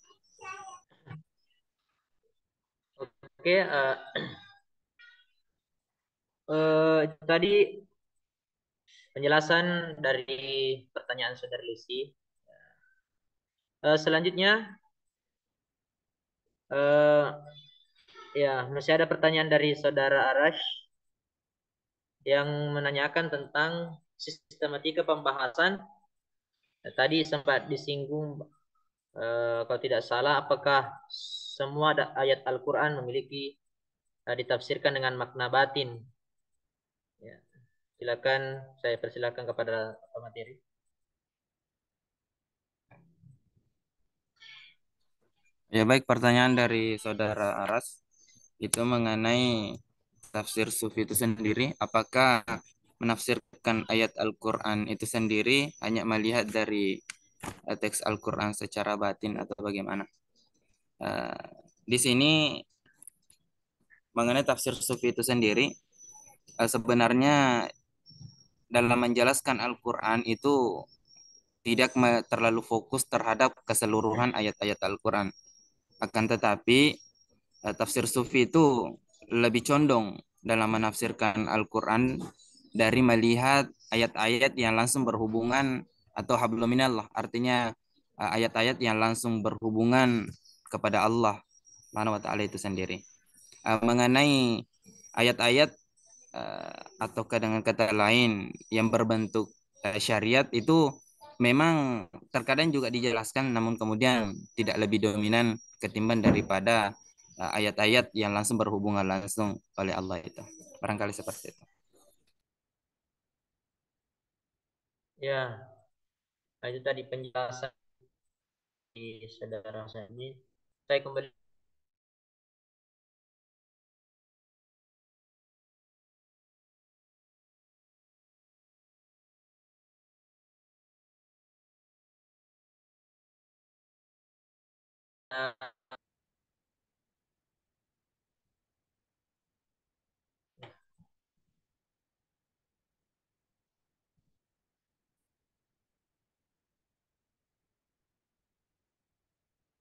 Oke, tadi penjelasan dari pertanyaan Saudari Lucy. Selanjutnya, ya masih ada pertanyaan dari Saudara Arash yang menanyakan tentang sistematika pembahasan. Tadi sempat disinggung, kalau tidak salah, apakah semua ayat Al-Quran memiliki ditafsirkan dengan makna batin? Ya, silakan, saya persilakan kepada Pak Materi. Ya, baik, pertanyaan dari saudara Aras itu mengenai tafsir Sufi itu sendiri, apakah menafsirkan ayat Al-Quran itu sendiri hanya melihat dari teks Al-Quran secara batin atau bagaimana? Di sini mengenai tafsir Sufi itu sendiri, sebenarnya dalam menjelaskan Al-Quran itu tidak terlalu fokus terhadap keseluruhan ayat-ayat Al-Quran. Akan tetapi tafsir Sufi itu lebih condong dalam menafsirkan Al-Quran dari melihat ayat-ayat yang langsung berhubungan atau habluminallah, artinya ayat-ayat yang langsung berhubungan kepada Allah Subhanahu wa taala itu sendiri. Mengenai ayat-ayat atau dengan kata lain yang berbentuk syariat itu memang terkadang juga dijelaskan, namun kemudian tidak lebih dominan ketimbang daripada ayat-ayat yang langsung berhubungan langsung oleh Allah itu. Barangkali seperti itu. Ya, itu tadi penjelasan saudara Sandi. Saya kembali.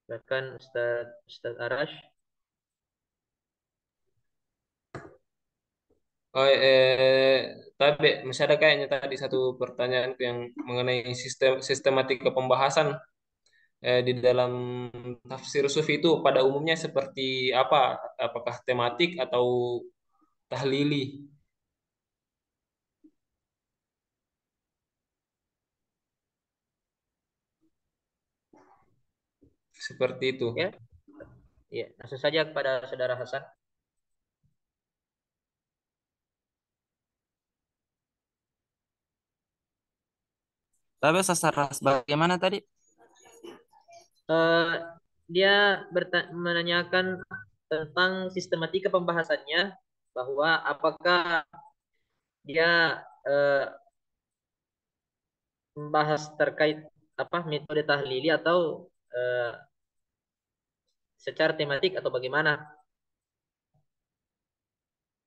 Silakan Ustaz Arash. Oh, tapi masih ada kayaknya tadi satu pertanyaan yang mengenai sistematika pembahasan di dalam tafsir sufi itu pada umumnya seperti apa? Apakah tematik atau tahlili? Seperti itu. Ya, ya, langsung saja kepada saudara Hasan. Tapi sasaran bagaimana tadi? Eh, dia menanyakan tentang sistematika pembahasannya, bahwa apakah dia membahas terkait apa metode tahlili atau eh, secara tematik atau bagaimana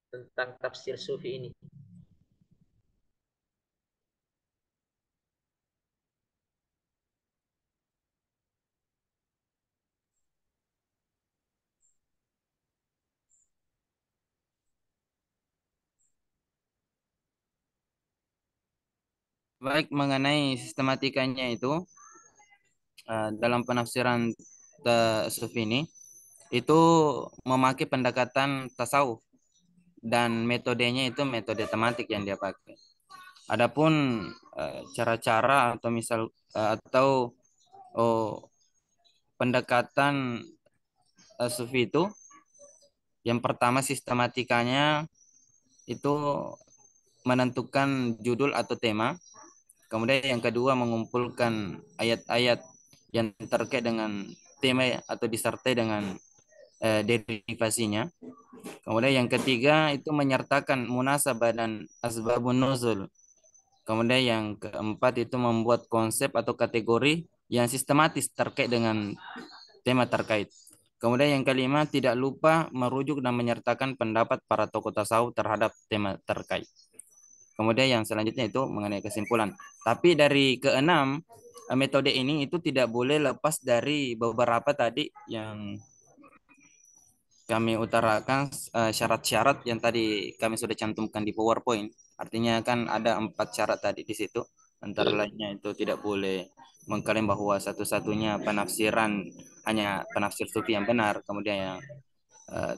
tentang tafsir sufi ini. Baik, mengenai sistematikanya itu dalam penafsiran tasawuf ini itu memakai pendekatan tasawuf dan metodenya itu metode tematik yang dia pakai. Adapun cara-cara atau atau oh, pendekatan sufi itu yang pertama sistematikanya itu menentukan judul atau tema. Kemudian yang kedua mengumpulkan ayat-ayat yang terkait dengan tema atau disertai dengan derivasinya. Kemudian yang ketiga itu menyertakan munasabah dan asbabun nuzul. Kemudian yang keempat itu membuat konsep atau kategori yang sistematis terkait dengan tema terkait. Kemudian yang kelima tidak lupa merujuk dan menyertakan pendapat para tokoh tasawuf terhadap tema terkait. Kemudian yang selanjutnya itu mengenai kesimpulan. Tapi dari keenam metode ini itu tidak boleh lepas dari beberapa tadi yang kami utarakan syarat-syarat yang tadi kami sudah cantumkan di PowerPoint. Artinya kan ada 4 syarat tadi di situ. Antara lainnya itu tidak boleh mengklaim bahwa satu-satunya penafsiran hanya penafsir sufi yang benar. Kemudian yang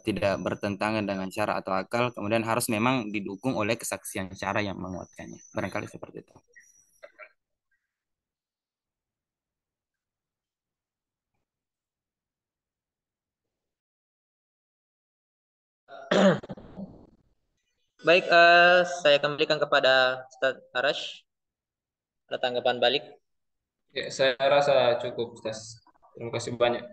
tidak bertentangan dengan cara atau akal. Kemudian harus memang didukung oleh kesaksian cara yang menguatkannya. Barangkali seperti itu. Baik, saya kembalikan kepada Ustaz Arash. Ada tanggapan balik? Ya, saya rasa cukup, Ustaz. Terima kasih banyak.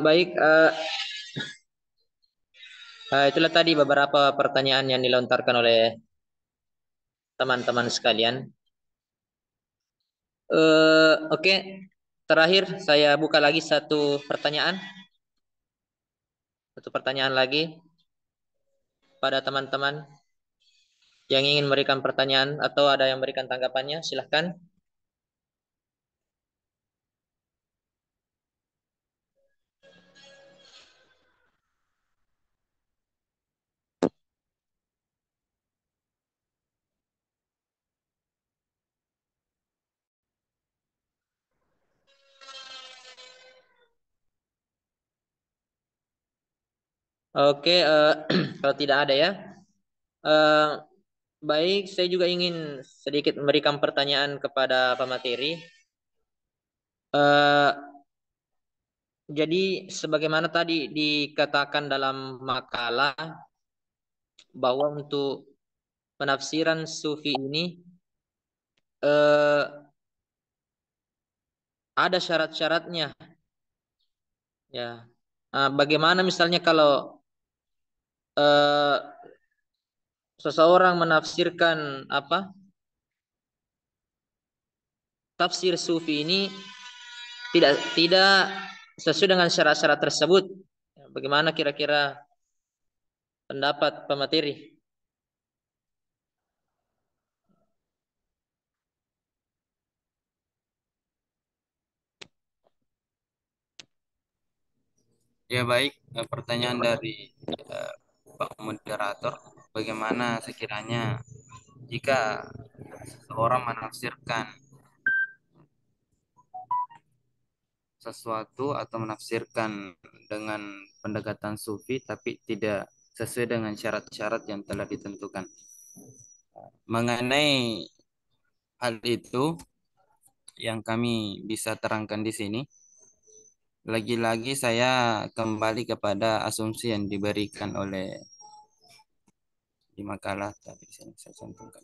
Baik, itulah tadi beberapa pertanyaan yang dilontarkan oleh teman-teman sekalian. Oke, terakhir saya buka lagi satu pertanyaan lagi pada teman-teman yang ingin memberikan pertanyaan atau ada yang memberikan tanggapannya, silahkan. Oke, kalau tidak ada ya. Eh, Baik, saya juga ingin sedikit memberikan pertanyaan kepada pemateri. Eh, jadi sebagaimana tadi dikatakan dalam makalah bahwa untuk penafsiran sufi ini eh, ada syarat-syaratnya ya. Bagaimana misalnya kalau eh, seseorang menafsirkan apa tafsir sufi ini tidak sesuai dengan syarat-syarat tersebut. Bagaimana kira-kira pendapat pemateri? Ya baik, pertanyaan dari eh, Pak moderator, bagaimana sekiranya jika seseorang menafsirkan sesuatu atau menafsirkan dengan pendekatan sufi tapi tidak sesuai dengan syarat-syarat yang telah ditentukan. Mengenai hal itu yang kami bisa terangkan di sini, lagi-lagi saya kembali kepada asumsi yang diberikan oleh di makalah tadi saya cantumkan.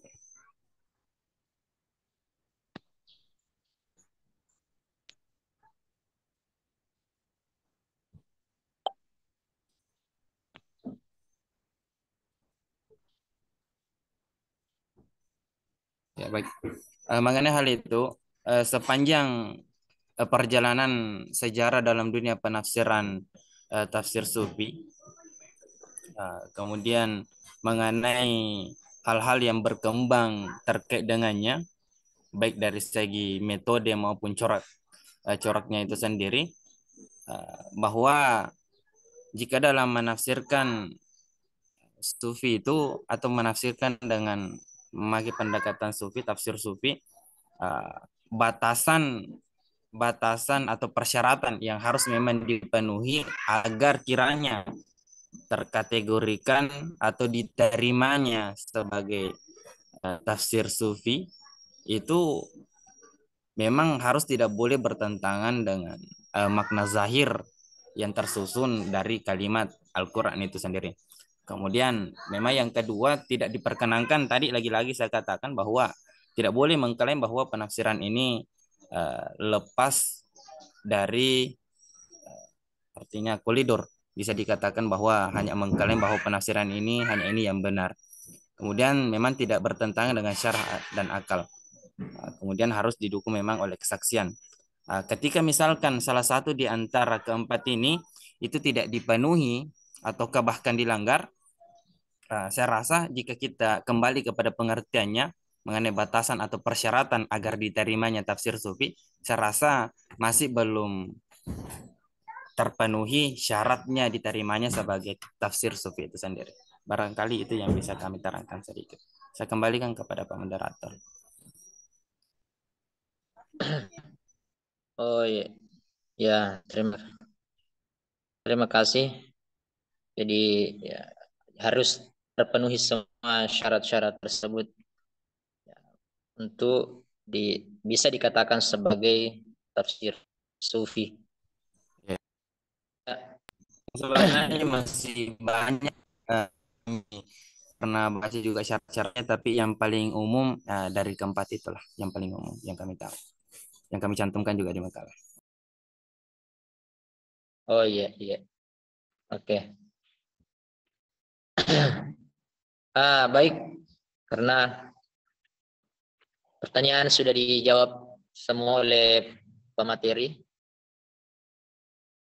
Ya baik. Mengenai hal itu, sepanjang perjalanan sejarah dalam dunia penafsiran tafsir sufi, kemudian mengenai hal-hal yang berkembang terkait dengannya, baik dari segi metode maupun coraknya itu sendiri, bahwa jika dalam menafsirkan sufi itu atau menafsirkan dengan memakai pendekatan sufi, tafsir sufi, batasan batasan atau persyaratan yang harus memang dipenuhi agar kiranya terkategorikan atau diterimanya sebagai tafsir sufi itu memang harus tidak boleh bertentangan dengan makna zahir yang tersusun dari kalimat Al-Quran itu sendiri. Kemudian memang yang kedua tidak diperkenankan, tadi lagi-lagi saya katakan bahwa tidak boleh mengklaim bahwa penafsiran ini lepas dari artinya kolidor. Bisa dikatakan bahwa hanya mengklaim bahwa penafsiran ini hanya ini yang benar. Kemudian memang tidak bertentangan dengan syarah dan akal. Kemudian harus didukung memang oleh kesaksian. Ketika misalkan salah satu di antara keempat ini itu tidak dipenuhi ataukah bahkan dilanggar, saya rasa jika kita kembali kepada pengertiannya mengenai batasan atau persyaratan agar diterimanya tafsir sufi, saya rasa masih belum terpenuhi syaratnya diterimanya sebagai tafsir sufi itu sendiri. Barangkali itu yang bisa kami terangkan sedikit. Saya kembalikan kepada Pak Moderator. Oh iya, ya terima kasih. Jadi ya, harus terpenuhi semua syarat-syarat tersebut untuk bisa dikatakan sebagai tafsir sufi. Ya. Ya. Sebenarnya masih banyak pernah baca juga syarat-syaratnya, tapi yang paling umum dari keempat itulah yang paling umum yang kami tahu, yang kami cantumkan juga di makalah. Oh iya, iya. Oke. Baik. Karena pertanyaan sudah dijawab semua oleh pemateri.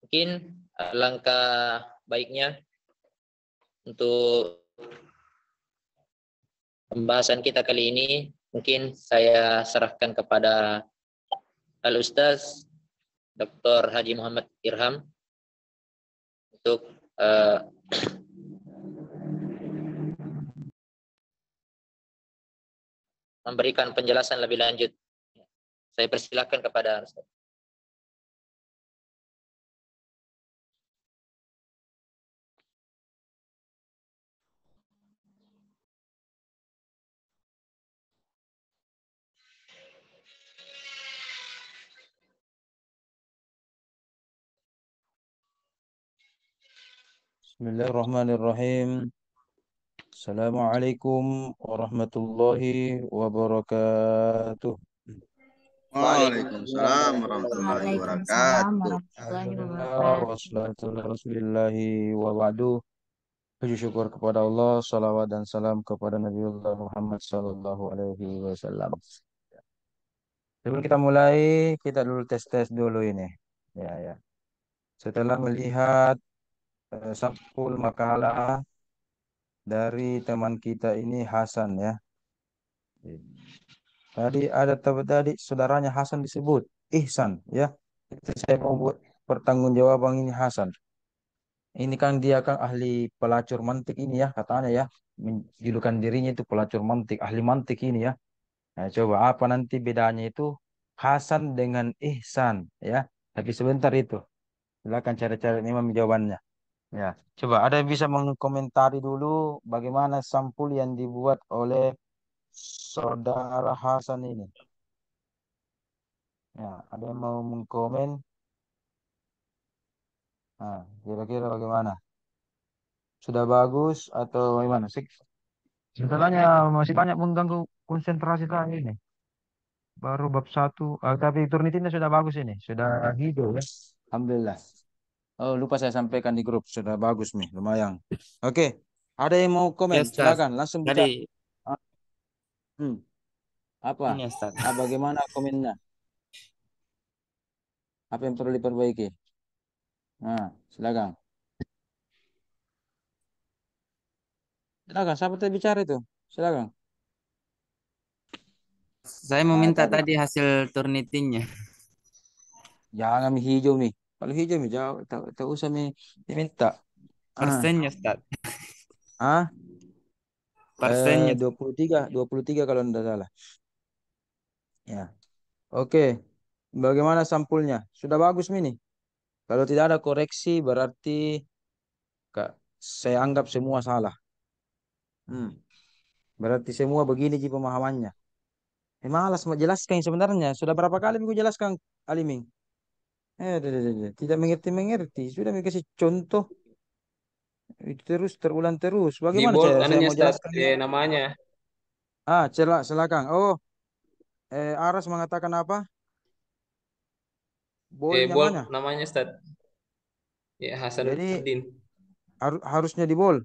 Mungkin langkah baiknya untuk pembahasan kita kali ini mungkin saya serahkan kepada Al-Ustaz Dr. Haji Muhammad Irham untuk memberikan penjelasan lebih lanjut. Saya persilakan kepada Ustaz. Bismillahirrahmanirrahim. Assalamualaikum warahmatullahi wabarakatuh. Waalaikumsalam Waalaikumsalam warahmatullahi warahmatullahi Waalaikumsalam wabarakatuh. warahmatullahi Alhamdulillah wabarakatuh. wassalatu ala rasulillahi wa ba'du. Puji syukur kepada Allah, salawat dan salam kepada Nabiullah Muhammad sallallahu alaihi wasallam. Sebelum kita mulai, kita dulu tes-tes dulu ini. Ya, ya. Setelah melihat sampul makalah dari teman kita ini Hasan ya. Tadi saudaranya Hasan disebut Ihsan ya. Saya mau buat pertanggungjawaban ini Hasan. Ini kan dia kan ahli pelacur mantik ini ya katanya ya. Menjulukan dirinya itu pelacur mantik, ahli mantik ini ya. Nah, coba apa nanti bedanya itu Hasan dengan Ihsan ya. Tapi sebentar itu. Silakan cari-cari imam jawabannya. Ya, coba ada yang bisa mengkomentari dulu bagaimana sampul yang dibuat oleh saudara Hasan ini. Ya, ada yang mau mengkomen? Nah, kira-kira bagaimana? Sudah bagus atau bagaimana sih? Sebenarnya masih banyak mengganggu konsentrasi saya ini. Baru bab satu, tapi turnitinnya sudah bagus ini, sudah hijau ya. Alhamdulillah. Oh, lupa saya sampaikan di grup, sudah bagus nih, lumayan. Oke, ada yang mau Ya, komen? Ustaz. Silakan, langsung Tadi bicara. Ah, hmm, apa? ini Ustaz. Bagaimana komennya? Apa yang perlu diperbaiki? Nah, silakan. Silakan, siapa tadi bicara itu? Silakan. Saya meminta Tadi tadi hasil turnitinnya. jangan hijau nih. Kalau hijau nih jauh, tak usah nih diminta. Ah, Persennya, Ustaz. ah, Persennya. 23 kalau tidak salah. Ya, oke. Bagaimana sampulnya? Sudah bagus ini. Kalau tidak ada koreksi berarti Kak, saya anggap semua salah. Hmm. Berarti semua begini ji pemahamannya. Malas mau jelaskan yang sebenarnya. Sudah berapa kali aku jelaskan Aliming? Tidak mengerti-mengerti. Sudah mau kasih contoh. Itu terus terulang terus. Di Bagaimana bold saya anunya mau Ustaz, jelaskannya? namanya. Silakan. Oh, Aras mengatakan apa? Bolnya Bold mana? namanya Ustaz. Ya, Jadi Hasanuddin. harusnya di bol.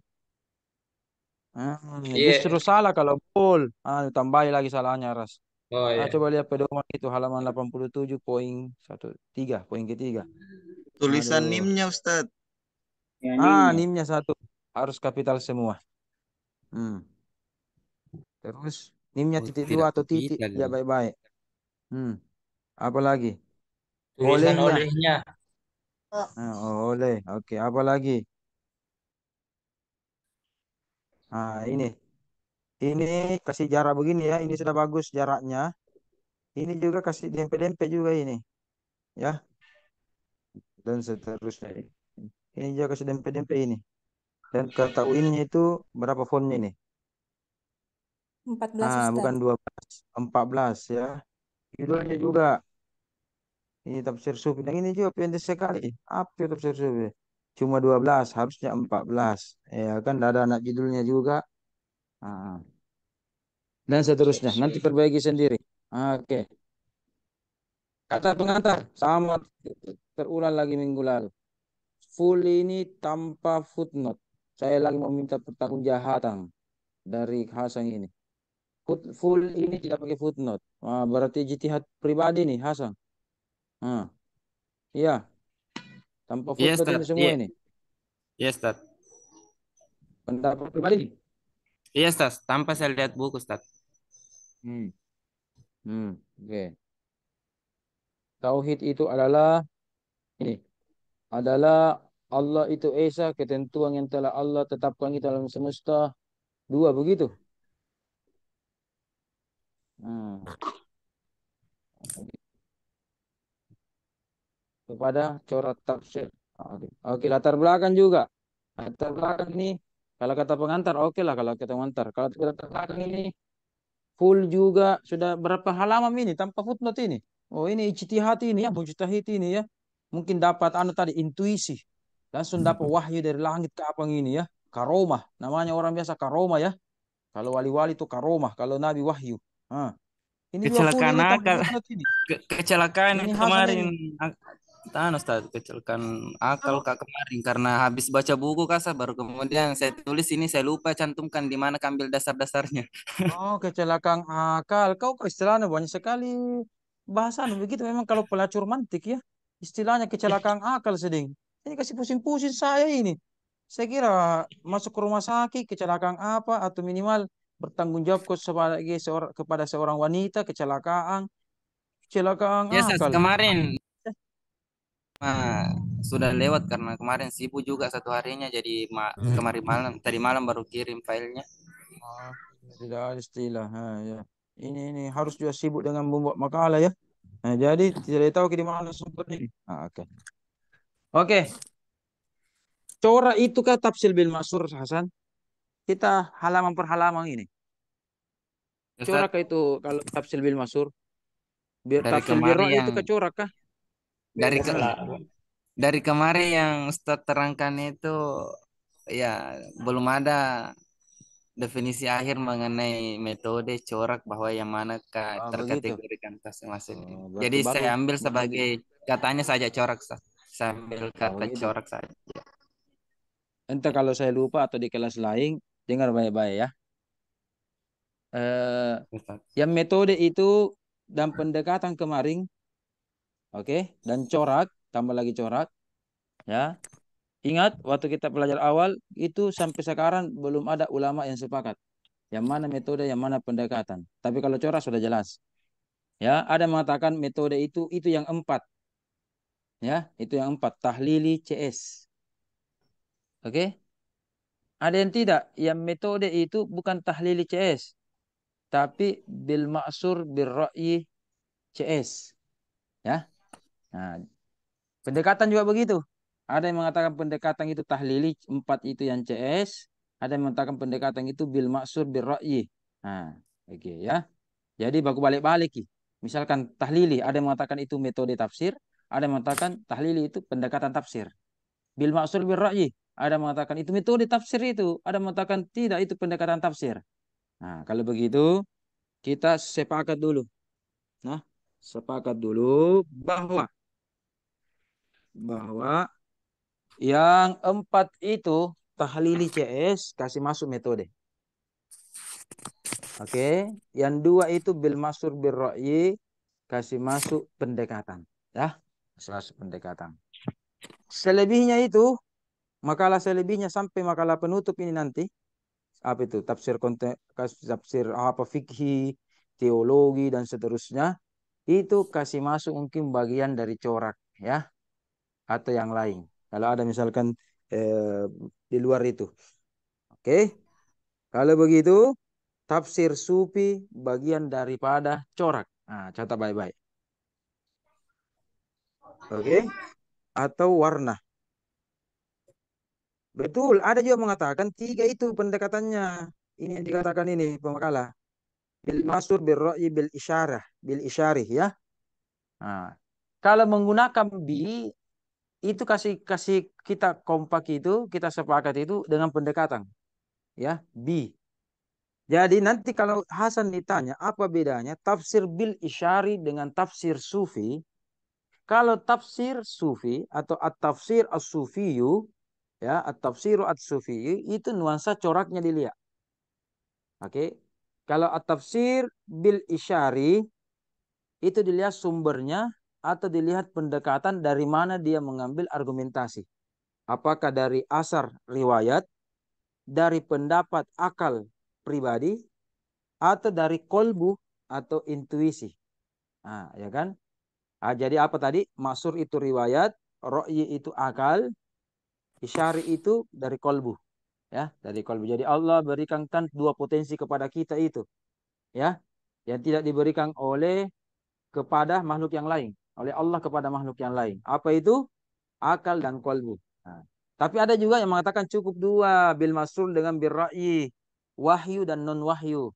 Iya. Justru salah kalau bol. Tambahi lagi salahnya Aras. Oh Coba iya. lihat pedoman itu halaman 87.13, poin ketiga. Tulisan Aduh. NIM-nya Ustadz. NIM-nya satu. Harus kapital semua. Hmm. Terus NIM-nya Oh, titik dua tidak atau titik. kapital Ya ini. baik-baik. Hmm. Apa lagi? Tulisan Olehnya. olehnya. Oleh. Oke. Apa lagi? Ini. Ini kasih jarak begini ya. Ini sudah bagus jaraknya. Ini juga kasih dempet-dempet juga ini. Ya. Dan seterusnya. Ini juga kasih dempet-dempet ini. Dan kata UN-nya itu berapa fontnya ini? 14 Ustaz. Bukan 12, 14 ya. Judulnya juga. Ini tafsir sufi. Dan ini juga pendek sekali. Apa itu tafsir sufi? Cuma 12, harusnya 14. Ya kan ada anak judulnya juga. Ah, dan seterusnya. Nanti perbaiki sendiri. Oke. Kata pengantar. Sama terulang lagi minggu lalu. Full ini tanpa footnote. Saya lagi meminta pertanggungjawaban dari Hasan ini. Full ini tidak pakai footnote. Berarti ijtihad pribadi nih Hasan. Iya, tanpa Iya, footnote Ustaz. ini semua Iya. ini. Iya, Ustaz. Pendapat pribadi. Iya, Ustaz. Tanpa saya lihat buku, Ustaz. Hmm. Oke. Tauhid itu adalah ini adalah Allah itu Esa, ketentuan yang telah Allah tetapkan di dalam semesta. Dua begitu. Hmm. Kepada corak tafsir. Oke, latar belakang juga. Latar belakang ini kalau kata pengantar oke lah kalau kata pengantar. Kalau latar belakang ini full juga sudah berapa halaman ini tanpa footnote ini. Oh ini ijtihad ini ya, mujtahid ini ya. Mungkin dapat anu tadi intuisi. Langsung dapat wahyu dari langit ke apa ini ya. karomah. Namanya orang biasa karomah ya. Kalau wali-wali itu karomah, kalau nabi wahyu. Nah, ini juga punya Kecelakaan ini akal, mutlak ini. kecelakaan Ini itu Hasan kemarin. ini. Ustaz, kecelakaan akal Kalau kak kemarin karena habis baca buku kasa baru kemudian saya tulis ini saya lupa cantumkan di mana ambil dasar-dasarnya. oh kecelakaan akal, kau kok istilahnya banyak sekali bahasan begitu. Memang kalau pelacur mantik ya, istilahnya kecelakaan akal seding. Ini kasih pusing-pusing saya ini. Saya kira masuk ke rumah sakit kecelakaan apa atau minimal bertanggung jawab kepada seorang wanita kecelakaan Ya, akal. kemarin sudah lewat karena kemarin sibuk juga satu harinya jadi kemarin malam tadi malam baru kirim filenya. Ah, tidak ada istilah. Ya. Ini harus juga sibuk dengan membuat makalah ya. Nah, jadi tidak tahu di mana sumbernya ini. Oke. Oke, corak itu kah tafsir bil masur Hasan? Kita halaman per halaman ini. Ustaz, Corak kah itu kalau tafsir bil masur? Biar dari tafsir bil kemarin ra' yang itu kah corak kah? dari ke, Hmm. dari kemarin yang Ustaz terangkan itu ya belum ada definisi akhir mengenai metode corak bahwa yang manakah Ah, begitu. terkategorikan masing-masing. Oh, Jadi berarti baru saya ambil jadi. sebagai katanya saja corak, Ustaz. Saya ambil Oh, kata begitu. corak saja. Entah kalau saya lupa atau di kelas lain, dengar baik-baik ya. Eh, Ustaz. yang metode itu dan pendekatan kemarin, oke, dan corak, tambah lagi corak, ya. Ingat waktu kita belajar awal itu sampai sekarang belum ada ulama yang sepakat. Yang mana metode, yang mana pendekatan. Tapi kalau corak sudah jelas. Ya, ada yang mengatakan metode itu yang empat. Ya, itu yang empat. Tahlili CS. Oke. Ada yang tidak. Yang metode itu bukan tahlili CS. Tapi bil ma'sur bil ra'yi CS. Ya. Nah, pendekatan juga begitu. Ada yang mengatakan pendekatan itu tahlili, empat itu yang CS. Ada yang mengatakan pendekatan itu bil maksud bil ra'yi. Nah, oke ya. Jadi baku balik-balik. Misalkan tahlili, ada yang mengatakan itu metode tafsir. Ada yang mengatakan tahlili itu pendekatan tafsir. Bil maksud bil ra'yi. Ada yang mengatakan itu metode tafsir itu. Ada yang mengatakan tidak, itu pendekatan tafsir. Nah, kalau begitu kita sepakat dulu. Nah, sepakat dulu bahwa yang empat itu tahlili CS kasih masuk metode. Oke. Yang dua itu bil masur bil ra'yi kasih masuk pendekatan. Ya. Kasih masuk pendekatan. Selebihnya itu, makalah selebihnya sampai makalah penutup ini nanti. Apa itu? Tafsir apa fikih, teologi dan seterusnya. Itu kasih masuk mungkin bagian dari corak. Ya. Atau yang lain. Kalau ada misalkan di luar itu. Oke. Kalau begitu, tafsir sufi bagian daripada corak. Nah, catat baik-baik. Oke. Atau warna. Betul, ada juga mengatakan tiga itu pendekatannya. Ini yang dikatakan ini pemakalah. Bil masur, bil ra'yi, bil isyarah. Bil isyarih ya. Nah, kalau menggunakan bi, itu kasih kasih kita kompak itu, kita sepakat itu dengan pendekatan. Ya, bi. Jadi nanti kalau Hasan ditanya apa bedanya tafsir bil isyari dengan tafsir sufi, kalau tafsir sufi atau at-tafsir as-sufiyu, ya, at-tafsiru as-sufiyu itu nuansa coraknya dilihat. Oke. Kalau at-tafsir bil isyari itu dilihat sumbernya atau dilihat pendekatan dari mana dia mengambil argumentasi. Apakah dari asar riwayat, dari pendapat akal pribadi, atau dari kolbu atau intuisi. Nah, ya kan? Jadi apa tadi? Masur itu riwayat, ro'yi itu akal, isyari itu dari kolbu. Ya, dari kolbu. Jadi Allah berikan dua potensi kepada kita itu. Ya, yang tidak diberikan oleh kepada makhluk yang lain. Oleh Allah kepada makhluk yang lain. Apa itu? Akal dan kolbu. Nah, tapi ada juga yang mengatakan cukup dua. Bil masul dengan bil ra'yi. Wahyu dan non wahyu.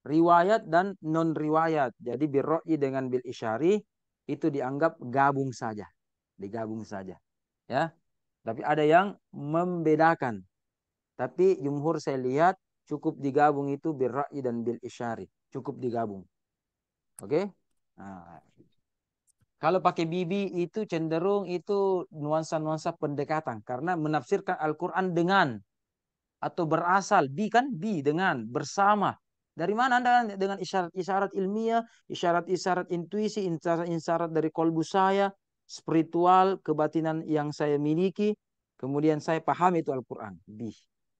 Riwayat dan non riwayat. Jadi bil ra'yi dengan bil isyari itu dianggap gabung saja. Digabung saja. Ya. Tapi ada yang membedakan. Tapi jumhur saya lihat cukup digabung itu bil ra'yi dan bil isyari. Cukup digabung. Oke? Nah, kalau pakai bibi itu cenderung itu nuansa-nuansa pendekatan karena menafsirkan Al-Qur'an dengan atau berasal bi kan bi dengan bersama. Dari mana Anda dengan isyarat-isyarat ilmiah, isyarat-isyarat intuisi, isyarat dari kolbu saya, spiritual, kebatinan yang saya miliki, kemudian saya paham itu Al-Qur'an. Bi.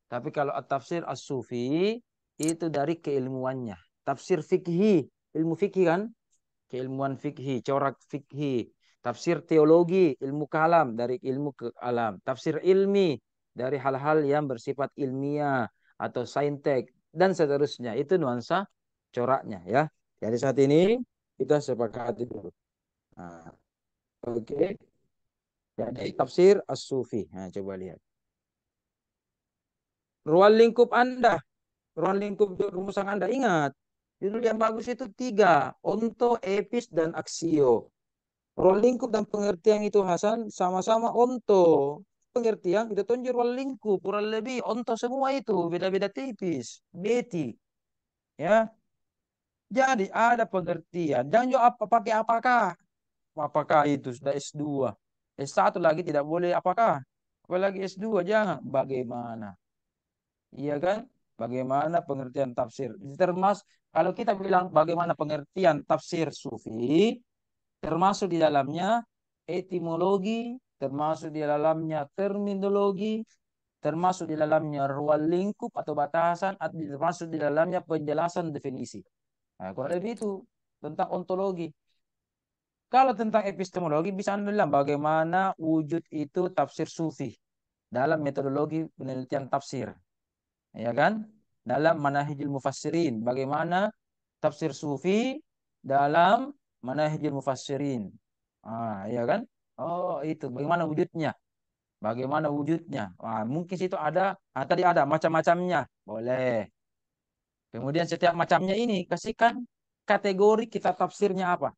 Tapi kalau tafsir as-sufi itu dari keilmuannya. Tafsir fikhi, ilmu fikih kan? Keilmuan fikhi, corak fikhi, tafsir teologi, ilmu kalam dari ilmu ke alam, tafsir ilmi dari hal-hal yang bersifat ilmiah atau saintek dan seterusnya. Itu nuansa coraknya ya. Jadi saat ini kita sepakati dulu. Nah, oke. Jadi tafsir as-sufi. Nah, coba lihat. Ruang lingkup Anda, ruang lingkup rumusan Anda. Ingat, judul yang bagus itu tiga. Onto, epis, dan aksio. Ruang lingkup dan pengertian itu Hasan sama-sama onto. Pengertian kita tunjuk ruang lingkup kurang lebih onto semua itu beda-beda tipis. Beti ya. Jadi ada pengertian. Jangan jawab apa pakai apakah. Apakah itu sudah S2. S1 lagi tidak boleh apakah. Apalagi S2 jangan. Bagaimana? Iya kan? Bagaimana pengertian tafsir. Termasuk kalau kita bilang bagaimana pengertian tafsir sufi, termasuk di dalamnya etimologi, termasuk di dalamnya terminologi, termasuk di dalamnya ruang lingkup atau batasan, termasuk di dalamnya penjelasan definisi. Nah, kurang lebih itu tentang ontologi. Kalau tentang epistemologi bisa Anda bilang bagaimana wujud itu tafsir sufi dalam metodologi penelitian tafsir, ya kan? Dalam manahijul mufassirin, bagaimana tafsir sufi dalam manahijul mufassirin. Ah, ya kan? Oh, itu bagaimana wujudnya? Bagaimana wujudnya? Wah, mungkin situ ada, tadi ada macam-macamnya. Boleh. Kemudian setiap macamnya ini kasihkan kategori kita tafsirnya apa.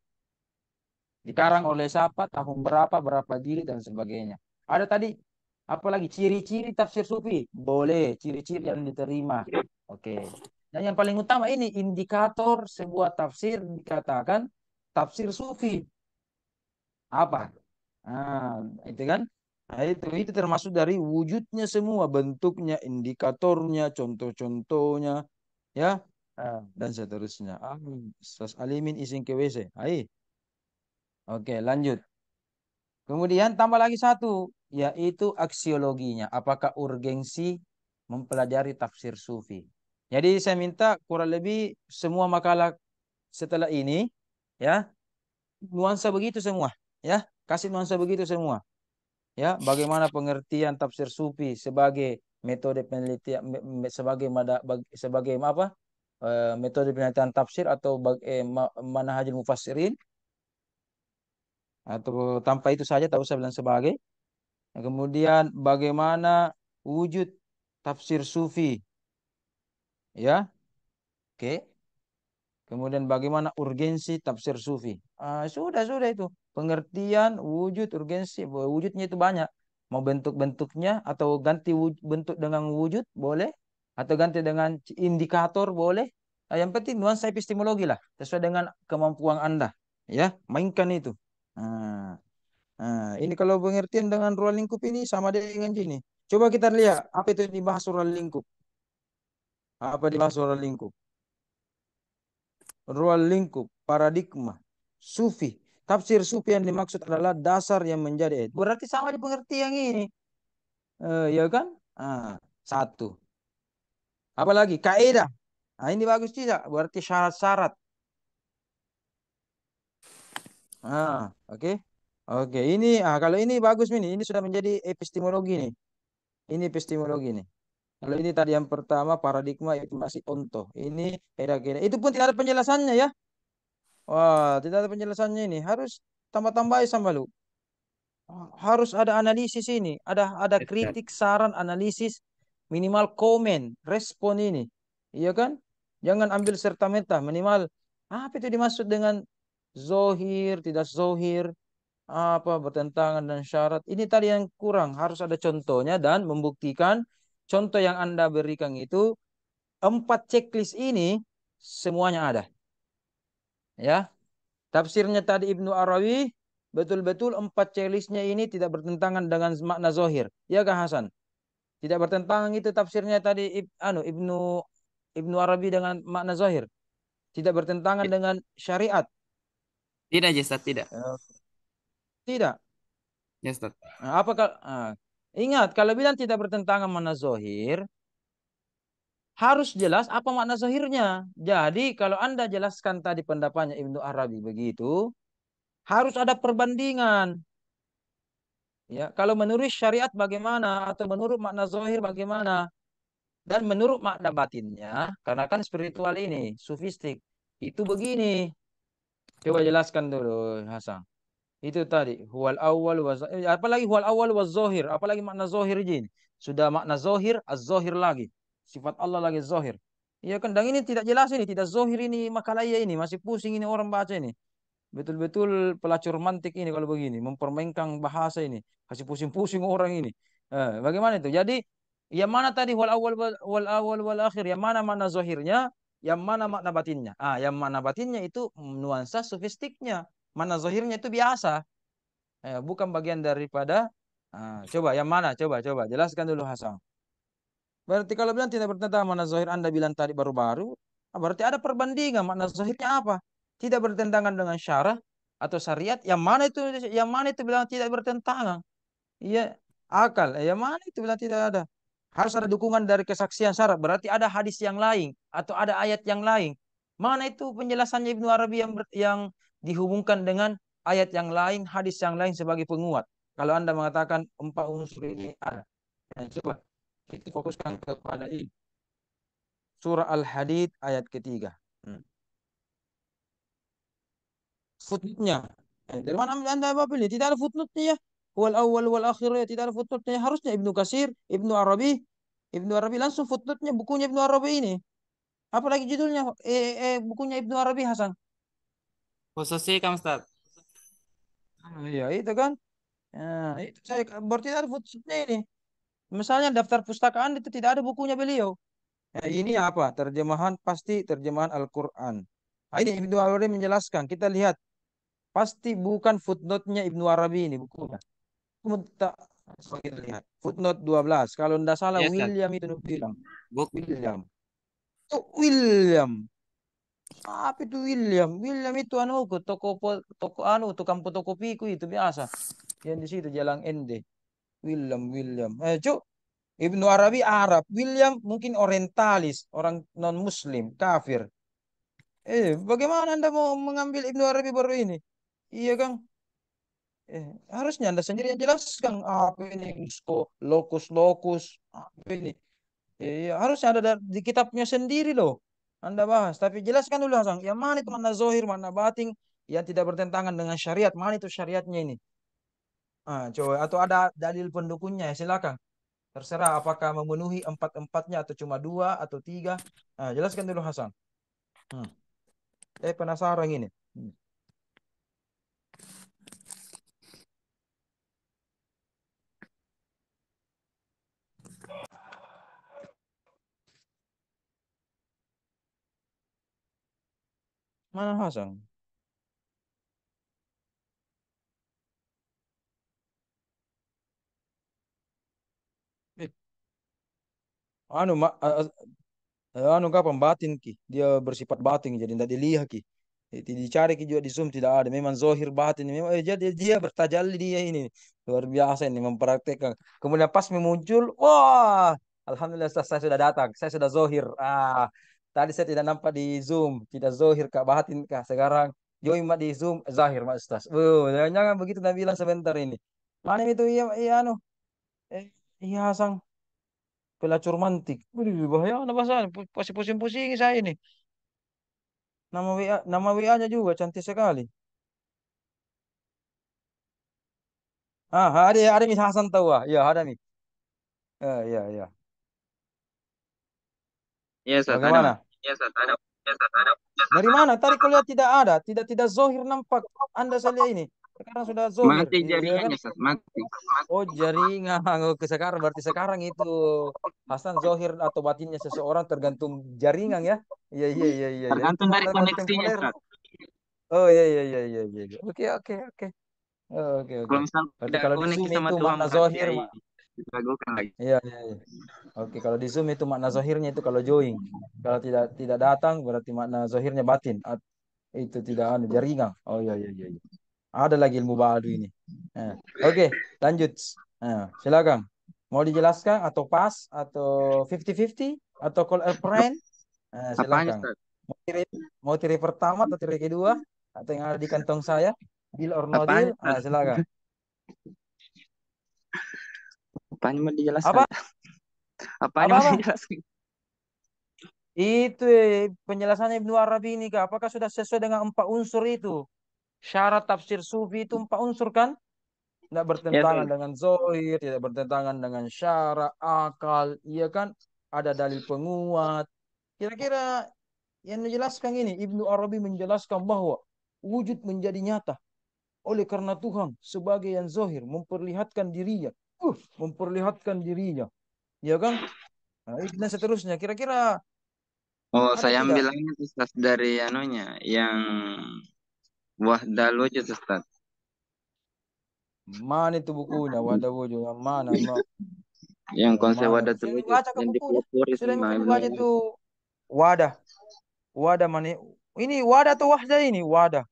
Dikarang oleh siapa, tahun berapa, berapa jilid dan sebagainya. Ada tadi apalagi ciri-ciri tafsir sufi? Boleh, ciri-ciri yang diterima. Oke. Dan yang paling utama ini indikator sebuah tafsir dikatakan tafsir sufi. Apa? Nah, itu kan? Nah, itu termasuk dari wujudnya semua, bentuknya, indikatornya, contoh-contohnya, ya, dan seterusnya. Alimin izin ke WC. Hai. Oke, lanjut. Kemudian tambah lagi satu, yaitu aksiologinya. Apakah urgensi mempelajari tafsir sufi? Jadi saya minta kurang lebih semua makalah setelah ini, ya, nuansa begitu semua, ya, kasih nuansa begitu semua, ya. Bagaimana pengertian tafsir sufi sebagai metode penelitian, sebagai sebagai apa? Metode penelitian tafsir atau manhajul mufassirin atau tanpa itu saja tak usah bilang sebagai. Nah, kemudian bagaimana wujud tafsir sufi, ya, oke. Kemudian bagaimana urgensi tafsir sufi. Sudah itu. Pengertian, wujud, urgensi. Wujudnya itu banyak. Mau bentuk-bentuknya atau ganti bentuk dengan wujud, boleh. Atau ganti dengan indikator, boleh. Yang penting nuansa epistemologi lah. Sesuai dengan kemampuan Anda. Ya, mainkan itu. Nah, ini kalau pengertian dengan ruang lingkup ini sama dengan gini. Coba kita lihat apa itu dibahas ruang lingkup. Apa dibahas ruang lingkup? Ruang lingkup, paradigma, sufi. Tafsir sufi yang dimaksud adalah dasar yang menjadi. Berarti sama di pengertian yang ini. Ya kan? Satu. Apalagi kaidah. Ini bagus tidak? Berarti syarat-syarat. Oke. Oke, ini kalau ini bagus ini. Ini sudah menjadi epistemologi nih. Ini epistemologi nih. Kalau ini tadi yang pertama paradigma itu masih onto. Ini kira-kira. Itu pun tidak ada penjelasannya ya. Wah, tidak ada penjelasannya ini. Harus tambah-tambah sama lu. Harus ada analisis ini. Ada kritik, saran, analisis, minimal komen, respon ini. Iya kan? Jangan ambil serta-merta. Minimal apa itu dimaksud dengan zohir, tidak zohir, apa bertentangan dan syarat. Ini tadi yang kurang. Harus ada contohnya dan membuktikan Contoh yang Anda berikan itu 4 checklist ini semuanya ada. Ya, tafsirnya tadi Ibnu Arawi betul-betul 4 checklistnya ini tidak bertentangan dengan makna zohir. Ya kah Hasan? Tidak bertentangan itu tafsirnya tadi Ibnu Ibnu Arabi dengan makna zohir. Tidak bertentangan dengan syariat. Tidak, ya Ustaz, tidak. Tidak. Ya Ustaz. Nah, ingat, kalau bilang tidak bertentangan makna zohir, harus jelas apa makna zohirnya. Jadi kalau Anda jelaskan tadi pendapatnya Ibnu Arabi begitu, harus ada perbandingan. Ya, kalau menurut syariat bagaimana atau menurut makna zohir bagaimana dan menurut makna batinnya, karena kan spiritual ini, sufistik, itu begini. Coba jelaskan dulu Hasan. Itu tadi huwal awal apalagi huwal awal was zohir, apalagi makna zohir jin. Sudah makna zohir, az-zohir lagi. Sifat Allah lagi zohir. Iya kan, dan ini tidak jelas ini, tidak zohir ini makalah ini, masih pusing ini orang baca ini. Betul-betul pelacur mantik ini kalau begini, mempermainkan bahasa ini, kasih pusing-pusing orang ini. Bagaimana itu? Jadi, yang mana tadi wal awal wal akhir, yang mana makna zahirnya, yang mana makna batinnya. Yang mana batinnya itu nuansa sofistiknya. Mana zahirnya itu biasa, bukan bagian daripada. Coba yang mana? Coba jelaskan dulu Hasan. Berarti kalau bilang tidak bertentangan makna zahir, Anda bilang tadi baru-baru, berarti ada perbandingan makna zahirnya apa? Tidak bertentangan dengan syarah atau syariat. Yang mana itu? Yang mana itu bilang tidak bertentangan? Iya, akal. Yang mana itu bilang tidak ada? Harus ada dukungan dari kesaksian syarat. Berarti ada hadis yang lain atau ada ayat yang lain. Mana itu penjelasannya Ibnu Arabi yang dihubungkan dengan ayat yang lain, hadis yang lain sebagai penguat? Kalau Anda mengatakan 4 unsur ini ada. Coba kita fokuskan kepada ini. Surah Al-Hadid ayat ketiga. Footnote-nya. Dari mana Anda apa ini? Tidak ada footnote-nya ya. Wal awal wal akhir ya. Tidak ada footnote-nya. Harusnya Ibnu Katsir, Ibnu Arabi. Ibnu Arabi langsung footnote-nya bukunya Ibnu Arabi ini. Apalagi judulnya bukunya Ibnu Arabi Hasan. Khususnya kan Ustaz. Iya itu kan. Itu saya berarti ada footnote-nya ini. Misalnya daftar pustakaan itu tidak ada bukunya beliau. Ini apa? Terjemahan pasti terjemahan Al-Quran. Ini Ibnu Arabi menjelaskan. Kita lihat. Pasti bukan footnote-nya Ibnu Arabi ini bukunya. Kita kita lihat. Footnote 12. Kalau tidak salah Ya Ustaz. William itu bilang. Buk William. Itu William. Apa itu William? William itu toko tukang fotokopiku itu biasa. Yang di situ Jalan ND. William. Cuk. Ibnu Arabi Arab. William mungkin orientalis, orang non Muslim, kafir. Bagaimana Anda mau mengambil Ibnu Arabi baru ini? Iya, Kang. Harusnya Anda sendiri yang jelaskan apa ini lokus apa ini. Harusnya ada di kitabnya sendiri loh. Anda bahas, tapi jelaskan dulu Hasan, yang mana itu mana zohir, mana batin yang tidak bertentangan dengan syariat, mana itu syariatnya ini. Coba atau ada dalil pendukungnya ya silakan. Terserah apakah memenuhi empat-empatnya atau cuma 2 atau 3. Jelaskan dulu Hasan. Saya penasaran ini. Mana Hasan? Eh, kapan batin ki dia bersifat batin jadi tidak dilihat ki. Dicari ki juga di Zoom tidak ada, memang zohir batin memang jadi dia bertajalli dia ini luar biasa ini mempraktekkan, kemudian pas muncul wah alhamdulillah saya sudah datang, saya sudah zohir. Tadi saya tidak nampak di Zoom, tidak zohir kak batin kak, sekarang join mak di Zoom zahir mak ustaz. Jangan begitu Nabi bilang sebentar ini mana itu iya iya iya sang pelacur mantik. Waduh, bahaya apa bahasa? Pusing-pusing saya ini. Nama WA-nya juga cantik sekali. Ada Miss Hasan tahu ah. Ya, ada nih. Ya, ya. Ya Ustaz, ada Mas. Bagaimana? Dari mana? Tadi kuliah tidak ada, tidak zohir nampak. Anda saya lihat ini. Sekarang sudah zohir, Mati iya kan? jaringannya, Ustaz. Mati. Oh jaringan. Oke, sekarang berarti sekarang itu Hasan zohir atau batinnya seseorang tergantung jaringan ya. Iya iya iya iya. Ya. Itu Tergantung dari makna koneksinya, kontemporer. Ustaz. Oh iya iya iya iya iya. Iya. Oke oke oke. Oh, oke oke. Kalau misal Berarti tidak kalau di koneksi Zoom sama itu Tuhan makna berarti zohir. ai diragukan lagi. Iya iya iya. Oke, kalau di Zoom itu makna zohirnya itu kalau join. Kalau tidak tidak datang berarti makna zohirnya batin. Itu tidak ada jaringan. Oh iya iya iya. Iya. Ada lagi ilmu baru ini. Nah, oke, lanjut. Nah, silakan. Mau dijelaskan atau pas atau 50-50 atau call a friend? Nah, Apanya, silakan. Ustaz? Mau tirai, mau tirai pertama atau tirai kedua atau yang ada di kantong saya? Deal or no deal? Apanya, Ah, Ustaz? silakan. Apanya mau dijelaskan? Apa? Apanya Apa mau apa? dijelaskan? Itu penjelasannya Ibnu Arabi ini, Kak. Apakah sudah sesuai dengan 4 unsur itu? Syarat tafsir sufi itu 4 unsur kan? Tidak Ya, bertentangan Ustaz. dengan zohir, tidak bertentangan dengan syara, akal, iya kan? Ada dalil penguat. Kira-kira yang menjelaskan ini, Ibnu Arabi menjelaskan bahwa wujud menjadi nyata oleh karena Tuhan sebagai yang zohir, memperlihatkan dirinya, memperlihatkan dirinya, ya kan? Nah, itu dan seterusnya. Kira-kira Oh, ada saya tidak? ambil lagi, Ustaz, dari anunya yang Wahdalu aja, Ustaz. Mana itu bukunya? Wadah wujud yang mana? Yang Yang konsep mana? Wahdatul Sudah Wujud dibaca ke yang bukunya? dipelopori Sudah sama mungkin Ibnu dibaca Arabi. itu wadah. Wadah mana? Ini wadah atau wahdah ini? Wadah.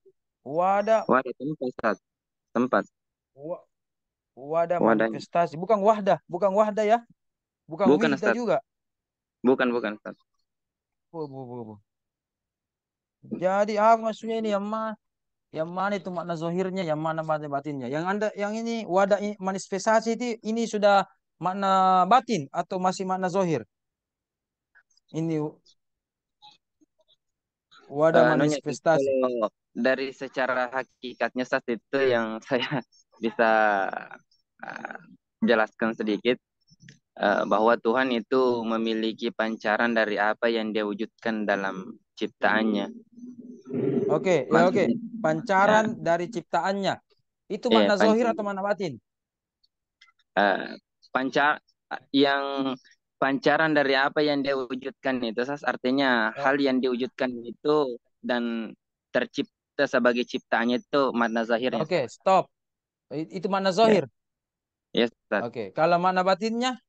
Wadah. Wadah tempat, Ustaz. Tempat. Wa- Wadah Wadahnya. manifestasi. Bukan wahdah. Bukan wahdah ya. Bukan Bukan, wihda Ustaz. juga. Bukan, Ustaz. Bu, bu, bu, bu. Jadi apa maksudnya ini? Yang mana itu makna zohirnya, yang mana makna batinnya? Yang anda, yang ini wadah manifestasi itu ini sudah makna batin atau masih makna zohir? Ini wadah Anunya, Ustaz, manifestasi. kalau dari secara hakikatnya, Ustaz, itu yang saya bisa uh, jelaskan sedikit, bahwa Tuhan itu memiliki pancaran dari apa yang Dia wujudkan dalam ciptaannya. Oke, ya oke. Maksudnya, ya, Pancaran dari ciptaannya. Itu makna zohir pancar, atau makna batin? pancar yang pancaran dari apa yang Dia wujudkan itu, Ustaz, artinya Oh, hal yang diwujudkan itu dan tercipta sebagai ciptaannya itu makna zahirnya, oke, Ustaz. stop. Itu makna Ya, zohir. ya, Ustaz. Oke, kalau makna batinnya?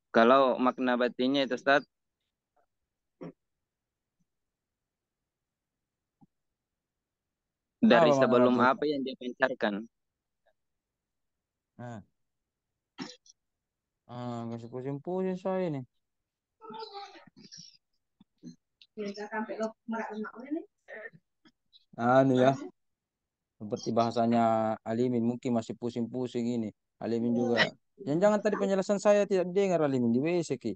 Kalau makna batinnya itu, Ustaz, dari Apa makna sebelum batin? apa yang Dia pancarkan. Nah, kasih pusing-pusing saya ini. Anu ya, seperti bahasanya Alimin mungkin masih pusing-pusing ini. Alimin juga. Jangan-jangan tadi penjelasan saya tidak dengar Alimin di WC Ki.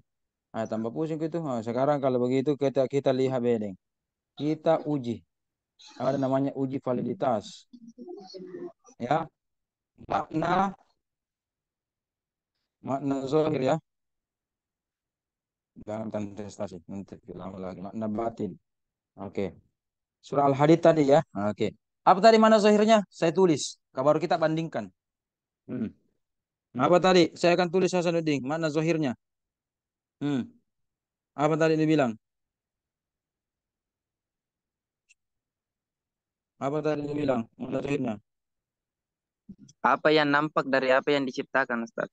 Ah, tambah pusing gitu. Nah, sekarang kalau begitu kita lihat bedeng. Kita uji. Ada namanya uji validitas. Ya, makna makna zahir ya. Jangan kontestasi. Nanti lama lagi. Makna batin. Oke. Surah Al-Hadid tadi ya. Oke. Apa tadi mana zahirnya? Saya tulis. Baru kita bandingkan. Hmm. Apa tadi? Saya akan tulis Hasanuddin. Mana zahirnya? Hmm. Apa tadi dibilang? Apa tadi dibilang? Mana zahirnya? Apa yang nampak dari apa yang diciptakan, Ustaz?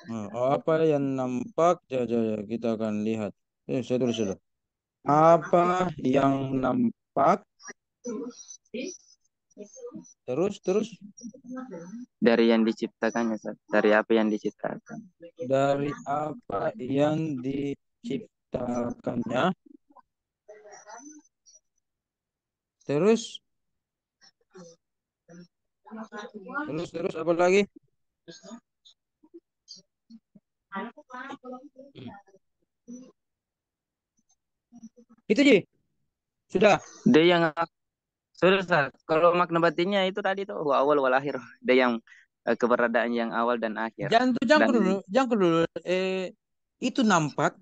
Hmm. Apa yang nampak? Ya, kita akan lihat. Saya tulis dulu. Apa yang nampak? Terus Dari yang diciptakannya, Ustaz. Dari apa yang diciptakan. dari apa yang diciptakannya. Terus terus apa lagi? Itu Ji. Sudah. Dia yang sudah, Ustaz. Kalau makna batinnya itu tadi tuh wa awal wal akhir. Dia yang keberadaan yang awal dan akhir. Jangan Dan dulu, jangan dulu. Itu nampak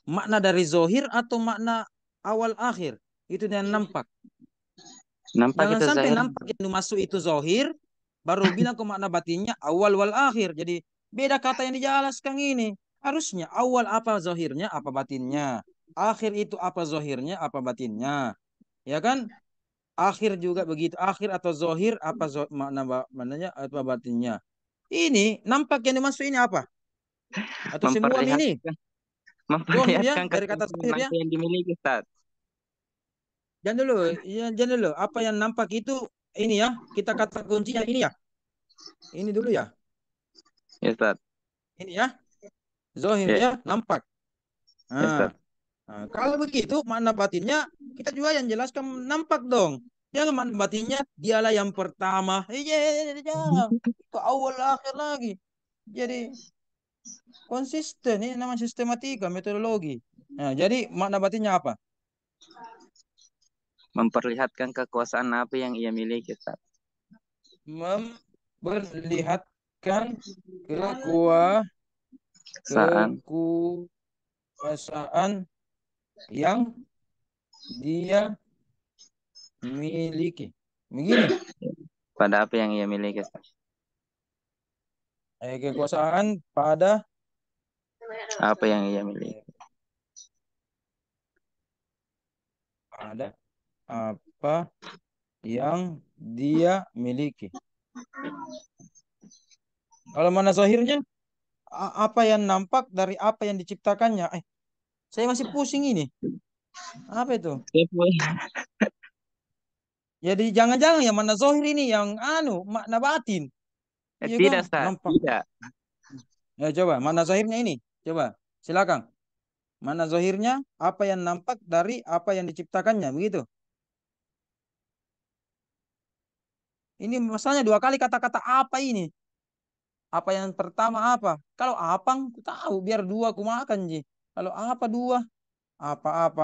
makna dari zohir atau makna awal akhir? Itu yang nampak. Nampak Jangan itu sampai zahir. nampak yang dimaksud itu zohir, baru bilang ke makna batinnya awal wal akhir. Jadi beda kata yang dijelaskan ini. Harusnya awal apa zohirnya, apa batinnya. Akhir itu apa zohirnya, apa batinnya. Ya kan? Akhir juga begitu. Akhir atau zohir, apa maknanya, apa batinnya. Ini nampak yang dimaksud ini apa? Atau semua ini? Memperlihatkan Zohir ya, memperlihatkan dari kata kekuasaan zohir ya. apa yang dimiliki, Ustaz. Jangan dulu, ya, jangan dulu. Apa yang nampak itu ini ya, kita kata kuncinya ini ya. Ini dulu ya. Ya, Ustaz. Ini ya. Zohir Ya, ya, nampak. ya, Ustaz. Nah, kalau begitu makna batinnya kita juga yang jelaskan nampak dong. Jangan makna batinnya dialah yang pertama. Jangan. Itu awal akhir lagi. Jadi konsisten ini namanya sistematika, metodologi. Nah, jadi makna batinnya apa? Memperlihatkan kekuasaan apa yang ia miliki, Ustaz. Memperlihatkan Saan kekuasaan yang dia miliki. Begini, pada apa yang ia miliki, Ustaz. kekuasaan pada Apa yang ia miliki. pada apa yang dia miliki. Kalau mana zahirnya, apa yang nampak dari apa yang diciptakannya. Saya masih pusing ini. Apa itu? Jadi jangan-jangan yang mana zahir ini yang makna batin. Iya kan? Tidak, Ustaz. Nampak. Tidak. Ya coba, mana zahirnya ini? Coba, silakan. Mana zahirnya? Apa yang nampak dari apa yang diciptakannya, begitu? Ini masalahnya dua kali kata-kata apa ini? Apa yang pertama apa? Kalau apang, ku tahu biar dua ku makan ji. Kalau apa dua? Apa?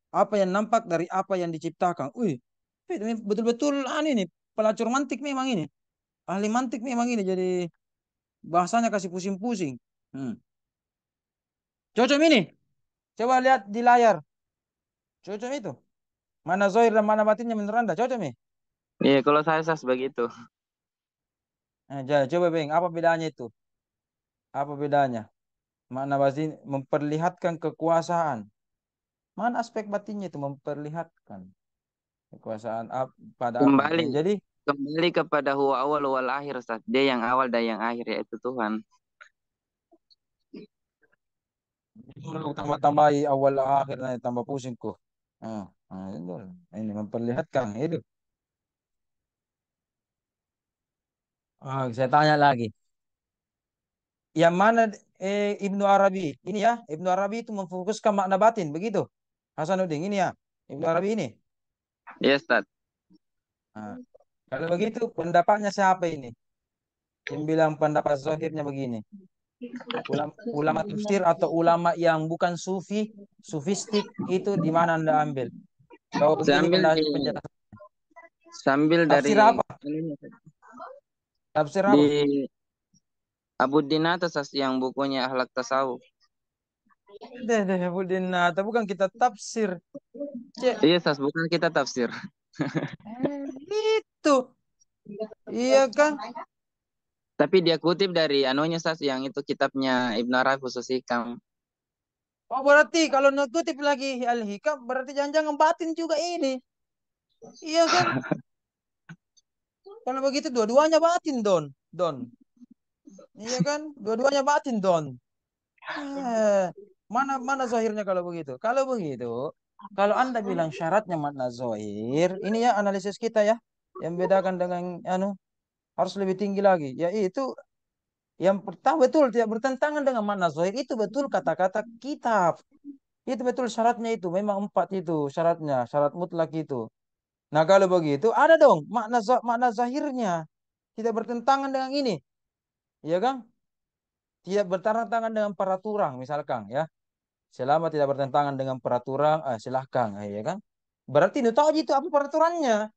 Apa yang nampak dari apa yang diciptakan? Wih, ini betul-betul ini pelacur mantik memang ini. Ahli mantik memang ini. Jadi bahasanya kasih pusing-pusing. Cocok ini. Coba lihat di layar. Cocok itu. Mana zahir dan mana batinnya menurut Anda? Cocok nih. Iya, kalau saya begitu. Coba Bang, apa bedanya itu? Apa bedanya? Makna batin memperlihatkan kekuasaan. Mana aspek batinnya itu memperlihatkan kekuasaan pada apa? Kembali Jadi kembali kepada huwa awal wal akhir, Ustaz. Dia yang awal dan yang akhir, yaitu Tuhan. tambah-tambahi awal akhir tambah pusing kok. Ini memperlihatkan itu. Saya tanya lagi. Yang mana Ibnu Arabi? Ini ya, Ibnu Arabi itu memfokuskan makna batin, begitu? Hasanuddin ini ya, Ibnu Arabi ini. Iya, Ustaz. Nah, kalau begitu pendapatnya siapa ini? Yang bilang pendapat zahirnya begini. Ulama tafsir atau ulama yang bukan sufistik itu di mana Anda ambil? Kalau begini penjelasan. Sambil Tafsir dari apa? Tafsir apa? di Abu Dinatas yang bukunya Akhlak Tasawuf. Budinata bukan kita tafsir. Iya, Sas, bukan kita tafsir. Itu. Iya kan? Tapi dia kutip dari anunya, Sas, yang itu kitabnya Ibn Arabi Khusus Hikam. Oh berarti kalau ngutip lagi Al-Hikam berarti jangan-jangan batin juga ini. Iya kan? Kalau begitu dua-duanya batin Don. Iya kan? Dua-duanya batin Don. Mana zahirnya kalau begitu? Kalau begitu, kalau Anda bilang syaratnya makna zahir, ini ya analisis kita ya, yang bedakan dengan harus lebih tinggi lagi. Ya itu yang pertama betul tidak bertentangan dengan makna zahir itu betul kata-kata kitab. Itu betul syaratnya itu memang empat itu syaratnya, syarat mutlak itu. Nah kalau begitu ada dong makna zahirnya tidak bertentangan dengan ini, ya kan? Tidak bertentangan dengan peraturan misalkan ya. Selama tidak bertentangan dengan peraturan, silahkan, ya kan? Berarti itu tahu itu apa peraturannya,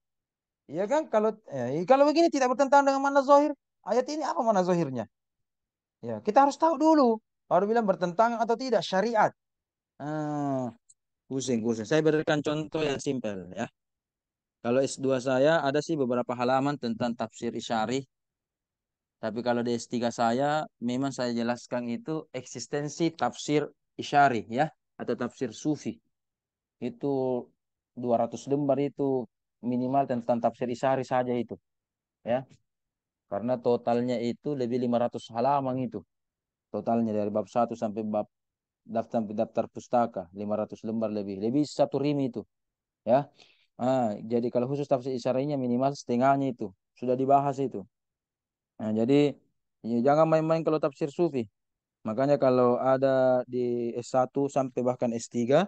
ya kan? Kalau begini tidak bertentangan dengan mana zahir, ayat ini apa mana zahirnya? Ya, kita harus tahu dulu, baru bilang bertentangan atau tidak syariat. Pusing. Saya berikan contoh yang simpel ya. Kalau S2 saya ada sih beberapa halaman tentang tafsir Isyari. Tapi kalau di S3 saya memang saya jelaskan itu eksistensi tafsir Isyari ya atau tafsir Sufi. Itu 200 lembar itu minimal tentang tafsir Isyari saja itu ya. Karena totalnya itu lebih 500 halaman itu. Totalnya dari bab satu sampai bab daftar pustaka 500 lembar lebih satu rim itu ya. Jadi kalau khusus tafsir isyarahnya minimal setengahnya itu sudah dibahas itu. Nah, jadi ya, jangan main-main kalau tafsir sufi. Makanya kalau ada di S1 sampai bahkan S3,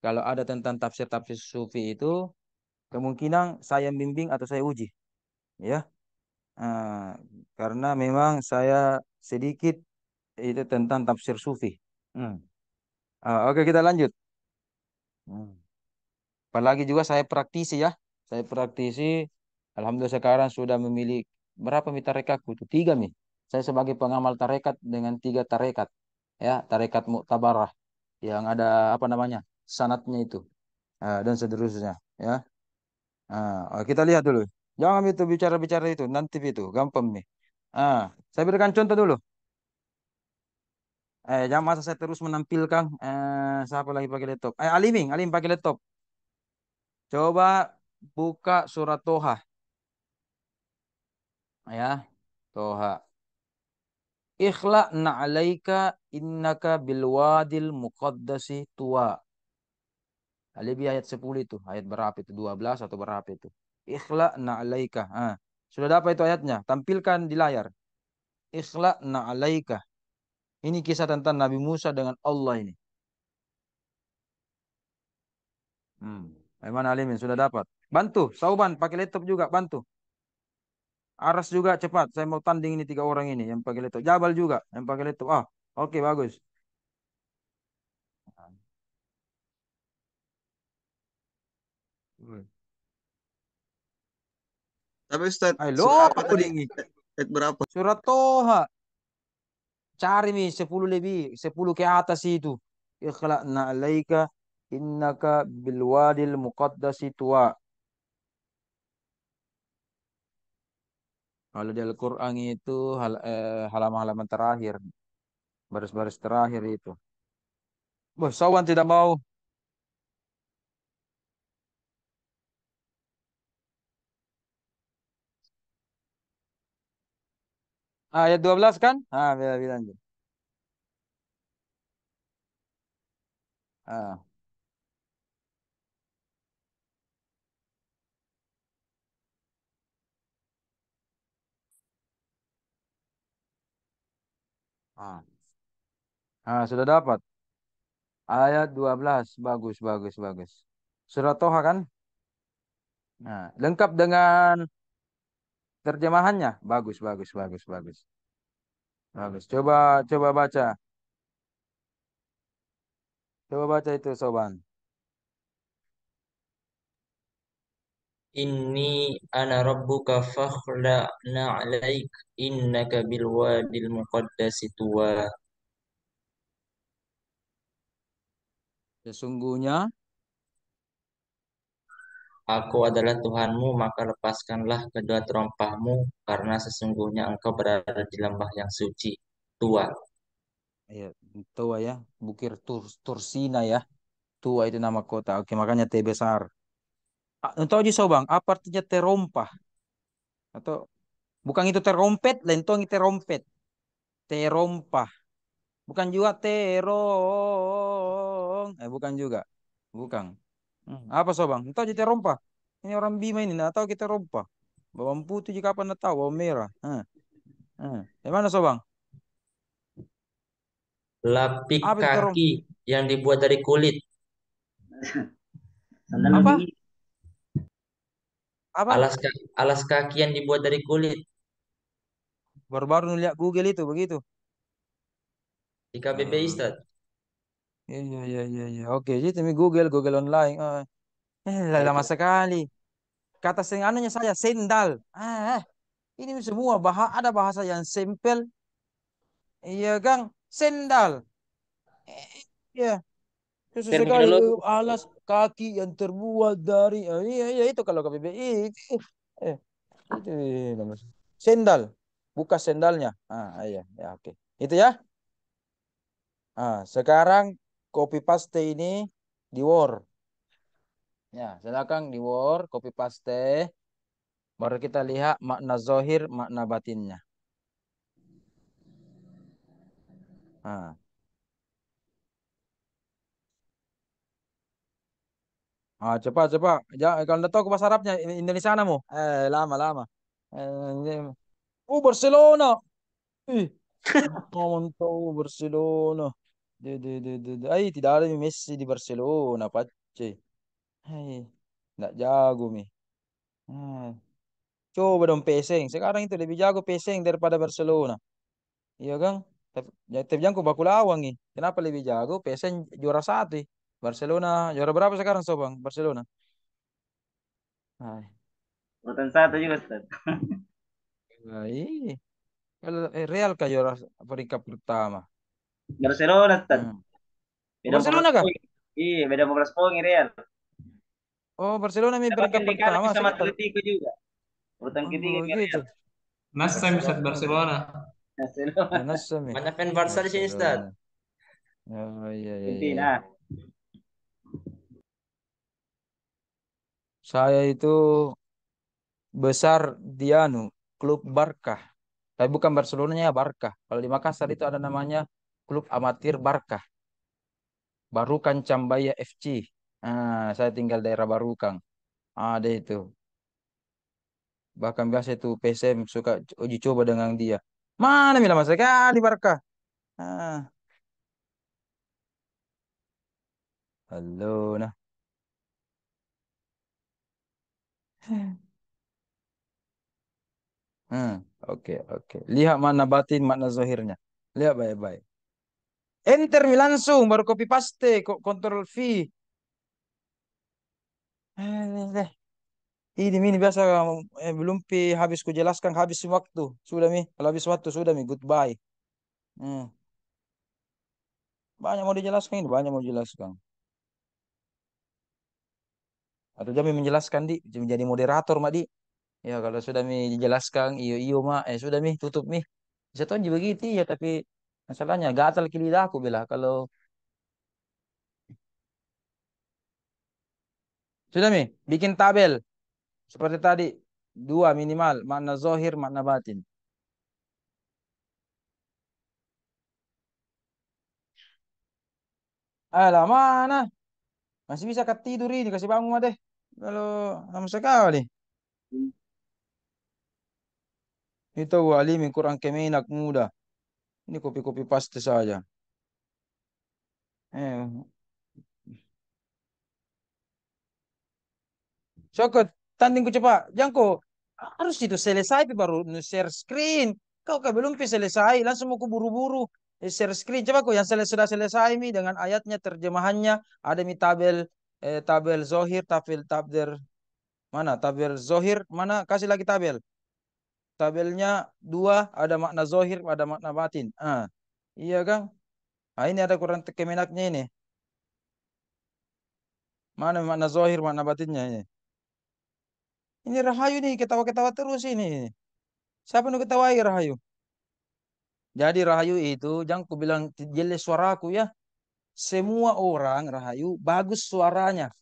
kalau ada tentang tafsir-tafsir sufi itu, kemungkinan saya bimbing atau saya uji. Ya, Ah, karena memang saya sedikit itu tentang tafsir sufi. Hmm. Oke, kita lanjut. Hmm. Apalagi juga saya praktisi ya. Saya praktisi. Alhamdulillah sekarang sudah memilih berapa mitra tarekatku itu? Tiga nih. Saya sebagai pengamal tarekat dengan tiga tarekat. Ya, tarekat Muktabarah. Yang ada apa namanya? Sanatnya itu. Dan seterusnya. Ya. Kita lihat dulu. Jangan itu bicara-bicara itu. Nanti itu. Gampang nih. Saya berikan contoh dulu. Jangan masa saya terus menampilkan siapa lagi pakai laptop. Aliming, Alim pakai laptop. Coba buka surat Toha ya. Toha. Ikhla na'alaika innaka bilwadil muqaddasi tuwa. Lebih ayat 10 itu. Ayat berapa itu? 12 atau berapa itu? Ikhla na'alaika. Sudah dapat itu ayatnya. Tampilkan di layar. Ikhla na'alaika. Ini kisah tentang Nabi Musa dengan Allah ini. Bagaimana Alimin? Sudah dapat. Bantu. Sauban pakai laptop juga. Bantu. Aras juga cepat. Saya mau tanding ini tiga orang ini yang pakai laptop. Jabal juga yang pakai laptop. Oke bagus. Tapi Ustaz, Halo, surah apa tadi? dingi. Ayat berapa? Surat Toha. Cari nih 10 lebih, 10 ke atas itu. Ikhla'na alaika innaka bilwadil muqaddasi tuwa. Kalau di Al-Quran itu halaman-halaman terakhir, baris-baris terakhir itu. Bos, Sawan tidak mau. Ayat 12 kan? Bilang. Ah, ah. Sudah dapat. Ayat 12. Bagus, bagus, bagus. Surat Toha kan? Lengkap dengan terjemahannya. Bagus, bagus, bagus, bagus. Bagus. Coba coba baca. Coba baca itu, Soban. Inni ana rabbuka fakhla'na 'alaik innaka bilwadil muqaddasi tuwa. Sesungguhnya Aku adalah Tuhanmu, maka lepaskanlah kedua terompahmu, karena sesungguhnya engkau berada di lembah yang suci. Tua. ya, tua ya, Bukir Tursina ya. Tua itu nama kota. Oke, makanya T besar. Entah aja Sobang, apa artinya terompah? Atau bukan itu terompet, lain tuh terompet. Terompah. Bukan juga terong. Bukan juga. Bukan. Apa Sobang? Entah aja terompah. Ini orang Bima ini, nggak tahu kita rompah. Bawang putih jika apa nggak tahu, bawang merah. Yang mana Sobang? Lapik Apa itu terong? kaki yang dibuat dari kulit. Apa? Apa? Alas kaki yang dibuat dari kulit. Baru-baru lihat Google itu begitu. Di KBBI, Eh, Ustaz. iya, iya, iya, iya, iya. Oke, jadi mi Google, Google online. Nah, itu. Lama sekali. Kata sengananya saya sendal. Ini semua ada bahasa yang simpel. Iya, Kang. Sendal. Iya. Susah sekali. Terminologi. Alas kaki yang terbuat dari iya iya itu kalau KBBI. Eh, itu nama- sendal. Buka sendalnya. Ah iya ya oke. Itu ya. Ah, sekarang copy paste ini di Word. Ya, silakan di Word copy paste. Baru kita lihat makna zohir, makna batinnya. Ah, cepat cepat. Jangan kalau nggak tahu ke bahasa Arabnya Indonesia namu. Lama lama. Oh Barcelona. Ih, ngomong tahu Barcelona. Tidak ada Messi di Barcelona, Pace. Hai, nggak jago mi. Hmm. Coba dong peseng. Sekarang itu lebih jago peseng daripada Barcelona. Iya kan? Tapi jangan baku lawang nih. Kenapa lebih jago? peseng juara satu. Barcelona juara berapa sekarang Sobang? Barcelona. Hai. Urutan satu juga, Ustaz. Baik. Kalau Real kah juara peringkat pertama? Barcelona, Ustaz. Hmm. Beda 14 Barcelona kah? poin. Iya, beda 14 poin Real. Oh, Barcelona mi Bahkan peringkat pertama dikalahin sama sekarang. Atletico juga. Urutan Oh, ketiga ke begitu. Real. Nasem Ustaz Barcelona. Barcelona. Oh, Barcelona. Nasam mi. Banyak fan Barca di sini, Ustaz. Barcelona. Oh, iya, iya, iya, iya. Argentina. Saya itu besar di anu, klub Barca. Tapi bukan Barcelonanya Barca. Kalau di Makassar itu ada namanya klub amatir Barca. Barukan Cambaya FC. Saya tinggal daerah Barukang. Ada itu. Bahkan biasa itu PSM suka uji coba dengan dia. Mana bilang mas sekali Barca. Ah, halo, nah. Hmm, oke, oke. Lihat mana batin, mana zahirnya. Lihat baik-baik. Enter mi langsung, baru copy paste, kok control V. Eh, ini biasa belum habis ku jelaskan habis waktu. Sudah mi, kalau habis waktu sudah mi goodbye. Hmm. Banyak mau dijelaskan ini, banyak mau dijelaskan. Atau jadi menjelaskan di menjadi moderator mak di. Ya kalau sudah mi dijelaskan iyo iyo mak sudah mi tutup mi. Bisa tahu juga begitu ya tapi masalahnya gatal ke lidahku bila kalau sudah mi bikin tabel seperti tadi dua minimal makna zohir makna batin. Alah mana masih bisa kat tidur ini kasih bangun mah deh. Kalau lama sekali. Itu walimin kurang kemenak muda. Ini kopi-kopi paste saja. Eh, Sokot, tandingku cepat. Jangko, harus itu selesai baru share screen. Kau kan belum selesai, langsung mau buru-buru share screen. Coba kau yang sudah selesai mi dengan ayatnya, terjemahannya, ada mi tabel tabel zohir, tabel mana? Tabel zohir mana? Kasih lagi tabel. Tabelnya dua, ada makna zohir, ada makna batin. Iya kan? Ini ada kurang kemenaknya ini. Mana makna zohir, makna batinnya ini. Ini Rahayu nih, ketawa-ketawa terus ini. Siapa yang ketawai Rahayu? Jadi Rahayu itu, jangan ku bilang jelek suaraku ya. Semua orang Rahayu bagus suaranya.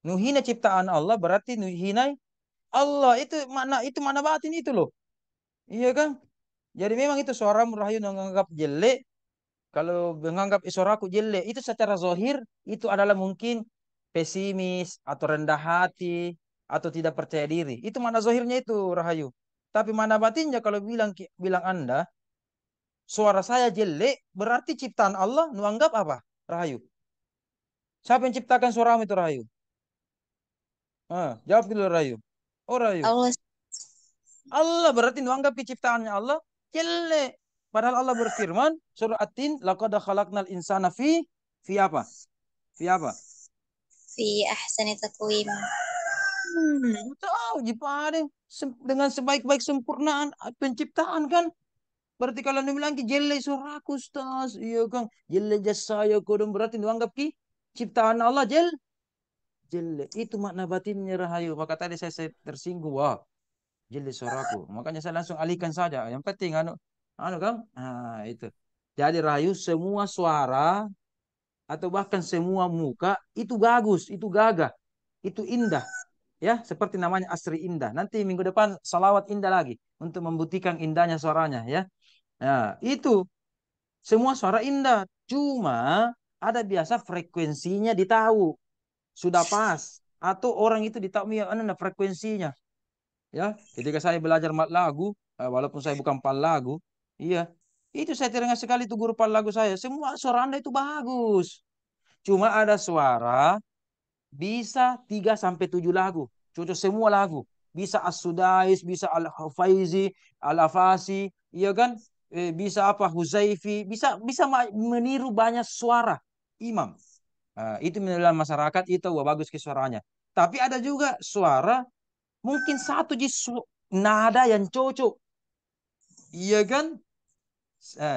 Nuhina ciptaan Allah berarti nuhina Allah itu makna batin itu loh. Iya kan? Jadi memang itu suara Rahayu menganggap jelek. Kalau menganggap suaraku jelek itu secara zohir itu adalah mungkin pesimis atau rendah hati atau tidak percaya diri. Itu mana zohirnya itu Rahayu. Tapi mana batinnya kalau bilang Anda suara saya jelek berarti ciptaan Allah nu anggap apa? Rahayu. Siapa yang ciptakan suaramu itu Rahayu? Jawab dulu Rahayu. Oh Rahayu. Allah. Allah berarti nu anggap ciptaannya Allah jelek. Padahal Allah berfirman surah At-Tin laqad khalaqnal insana fi apa? Fi apa? Fi ahsani taqwim. Tahu Jepang dengan sebaik-baik sempurnaan penciptaan kan. Berarti kalau dia bilang ki jelle suraku Ustaz. Iya kan. Jelle jasaya kodong berarti dianggap ki ciptaan Allah jelek. Itu makna batinnya Rahayu. Maka tadi saya tersinggung. Wah, jelek suaraku. Makanya saya langsung alihkan saja. Yang penting anu kan? Nah, itu. Jadi Rahayu, semua suara atau bahkan semua muka itu bagus, itu gagah, itu indah. Ya, seperti namanya Asri Indah. Nanti minggu depan salawat indah lagi untuk membuktikan indahnya suaranya ya. Nah, itu semua suara indah. Cuma ada biasa frekuensinya ditahu sudah pas atau orang itu ditahu ya frekuensinya ya. Ketika saya belajar mat lagu, walaupun saya bukan pal lagu, iya, itu saya teringat sekali itu guru pal lagu saya. Semua suara Anda itu bagus. Cuma ada suara bisa 3 sampai 7 lagu. Cocok semua lagu. Bisa As-Sudais, bisa Al-Hufaizi, Al-Afasi, iya kan? Bisa apa Huzaifi, bisa bisa meniru banyak suara imam. Itu dalam masyarakat itu wah bagus ke suaranya. Tapi ada juga suara mungkin satu nada yang cocok. Iya kan?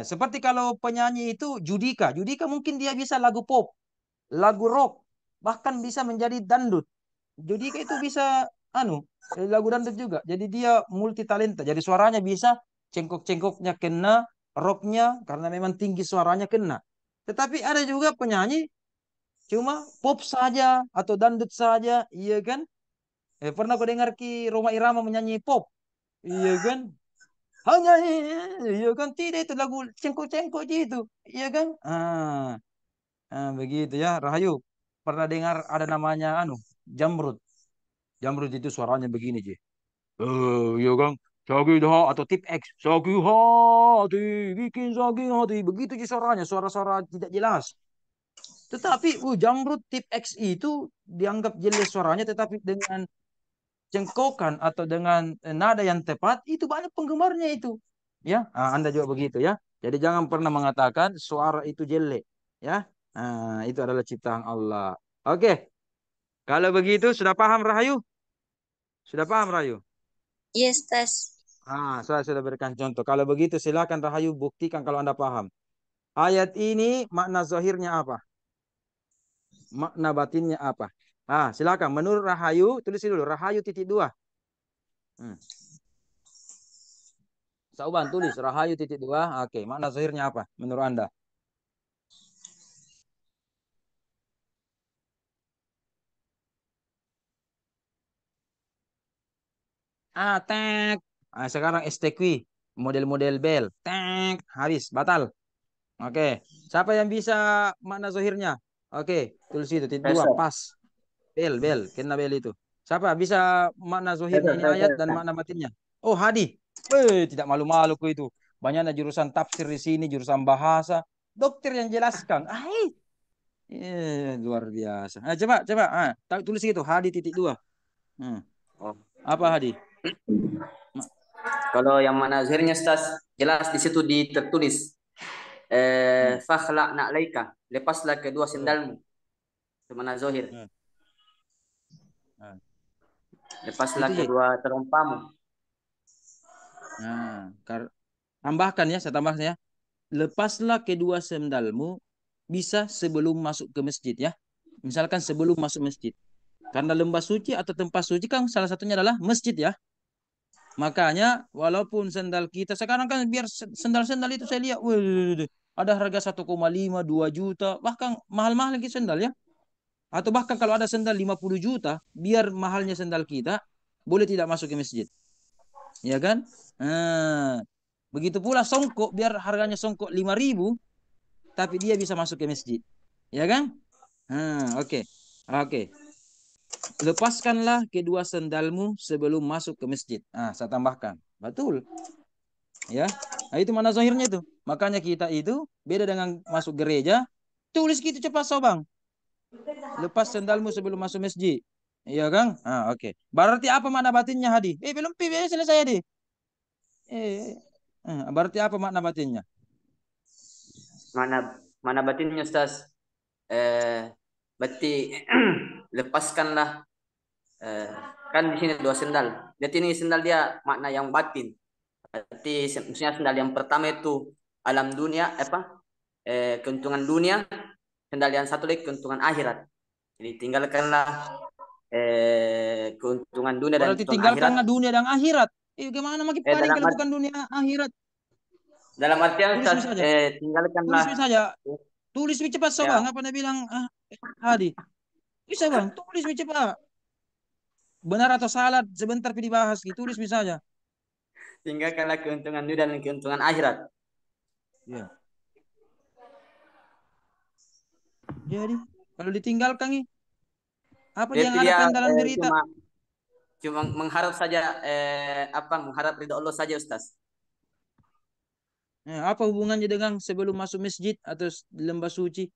Seperti kalau penyanyi itu Judika. Judika mungkin dia bisa lagu pop, lagu rock, bahkan bisa menjadi dangdut. Judika itu bisa lagu dangdut juga. Jadi dia multi talenta. Jadi suaranya bisa cengkok-cengkoknya kena, rocknya karena memang tinggi suaranya kena. Tetapi ada juga penyanyi cuma pop saja atau dangdut saja, iya kan? Pernah kau dengar Ki Roma Irama menyanyi pop, iya kan? Hanya iya kan? Tidak itu lagu cengkok-cengkok itu, iya kan? Begitu ya, Rahayu. Pernah dengar ada namanya Jamrud. Jamrud itu suaranya begini, Ji. Iya kan? Sakit hati atau tip X. Sakit hati, bikin sakit hati. Begitu Ji suaranya, suara-suara tidak jelas. Tetapi Jamrud tip X itu dianggap jelas suaranya, tetapi dengan cengkokan atau dengan nada yang tepat itu banyak penggemarnya itu. Ya, Anda juga begitu ya. Jadi jangan pernah mengatakan suara itu jelek, ya. Itu adalah ciptaan Allah. Oke, kalau begitu sudah paham Rahayu? Sudah paham Rahayu? Yes, Ustaz. Saya sudah berikan contoh. Kalau begitu silakan Rahayu buktikan kalau Anda paham. Ayat ini makna zahirnya apa? Makna batinnya apa? Silakan. Menurut Rahayu, tulis dulu. Rahayu titik dua. Sauban tulis Rahayu titik dua. Oke, makna zahirnya apa menurut Anda? Tek. Sekarang STQ model-model bel. Tek, habis, batal. Oke, siapa yang bisa makna zahirnya? Oke, tulis itu titik dua, pas. Bel, kena bel itu. Siapa bisa makna zahirnya ini ayat dan makna batinnya? Oh, Hadi. Tidak malu-malu ku itu. Banyaknya jurusan tafsir di sini, jurusan bahasa. Dokter yang jelaskan. Luar biasa. Coba. Tulis itu Hadi titik dua. Apa Hadi? Kalau yang mana zahirnya Ustaz, jelas di situ tertulis fakhla na'laika, lepaslah kedua sendalmu. Itu mana zahir. Lepaslah kedua terompamu. Tambahkan ya, saya tambahkan ya. Lepaslah kedua sendalmu bisa sebelum masuk ke masjid ya. Misalkan sebelum masuk masjid. Karena lembah suci atau tempat suci kan salah satunya adalah masjid ya. Makanya walaupun sendal kita sekarang kan biar sendal-sendal itu saya lihat ada harga 1,5 2 juta, bahkan mahal-mahal lagi sendal ya. Atau bahkan kalau ada sendal 50 juta, biar mahalnya sendal kita boleh tidak masuk ke masjid. Ya kan? Begitu pula songkok, biar harganya songkok 5.000 tapi dia bisa masuk ke masjid. Ya kan? Oke. Lepaskanlah kedua sendalmu sebelum masuk ke masjid. Saya tambahkan. Betul. Ya. Itu mana zahirnya itu. Makanya kita itu beda dengan masuk gereja. Tulis gitu cepat sobang. Lepas sendalmu sebelum masuk masjid. Iya kan? Oke. Berarti apa makna batinnya Hadi? Belum selesai Hadi. Berarti apa makna batinnya? Mana batinnya Ustaz? Berarti lepaskanlah kan di sini dua sendal. Berarti ini sendal dia makna yang batin. Berarti maksudnya sendal yang pertama itu alam dunia keuntungan dunia. sendal yang satu lagi keuntungan akhirat. Jadi tinggalkanlah keuntungan dunia dan Berarti keuntungan akhirat. tinggalkanlah dunia dan akhirat. Gimana makin paling Dalam kalau bukan dunia akhirat? artian Tulis Ustaz, saja. tinggalkanlah. Tulis saja. Tulis cepat so Ya. bang. Apa dia bilang Hadi? Bisa bang. Tulis cepat. Benar atau salah sebentar pilih bahas gitu. Tulis bisa aja. Tinggalkanlah keuntungan dunia dan keuntungan akhirat. Ya. Jadi kalau ditinggalkan nih, apa Jadi yang dia harapkan dalam berita? cuma mengharap saja mengharap ridho Allah saja Ustaz. Apa hubungannya dengan sebelum masuk masjid atau lembah suci?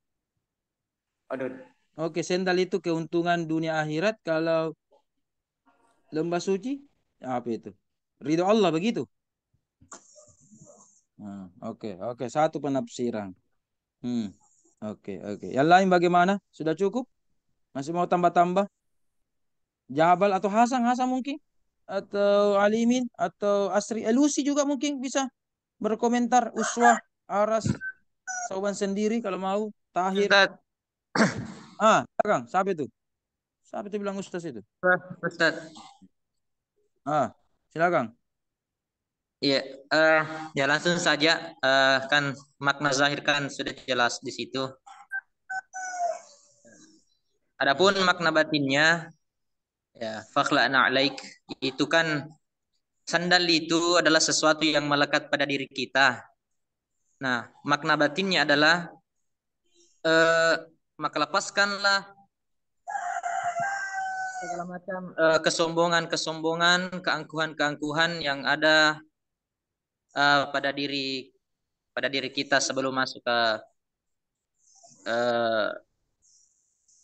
Aduh. Oke, sendal itu keuntungan dunia akhirat. Kalau lembah suci, apa itu? Ridho Allah begitu. Oke, satu penafsiran. Oke. Yang lain bagaimana? Sudah cukup? Masih mau tambah-tambah? Jabal atau Hasan mungkin? Atau Alimin? Atau Asri Elusi juga mungkin bisa berkomentar. Uswah, Aras, Sauban sendiri kalau mau. Tahir. Ustaz. Kang, siapa itu? Siapa itu bilang Ustaz itu? Ustaz. Silakan. Iya, ya langsung saja. Kan makna zahir kan sudah jelas di situ. Adapun makna batinnya, ya fakhla'na alaik, itu kan sandal itu adalah sesuatu yang melekat pada diri kita. Nah, makna batinnya adalah maka lepaskanlah segala macam kesombongan, keangkuhan yang ada pada diri kita sebelum masuk ke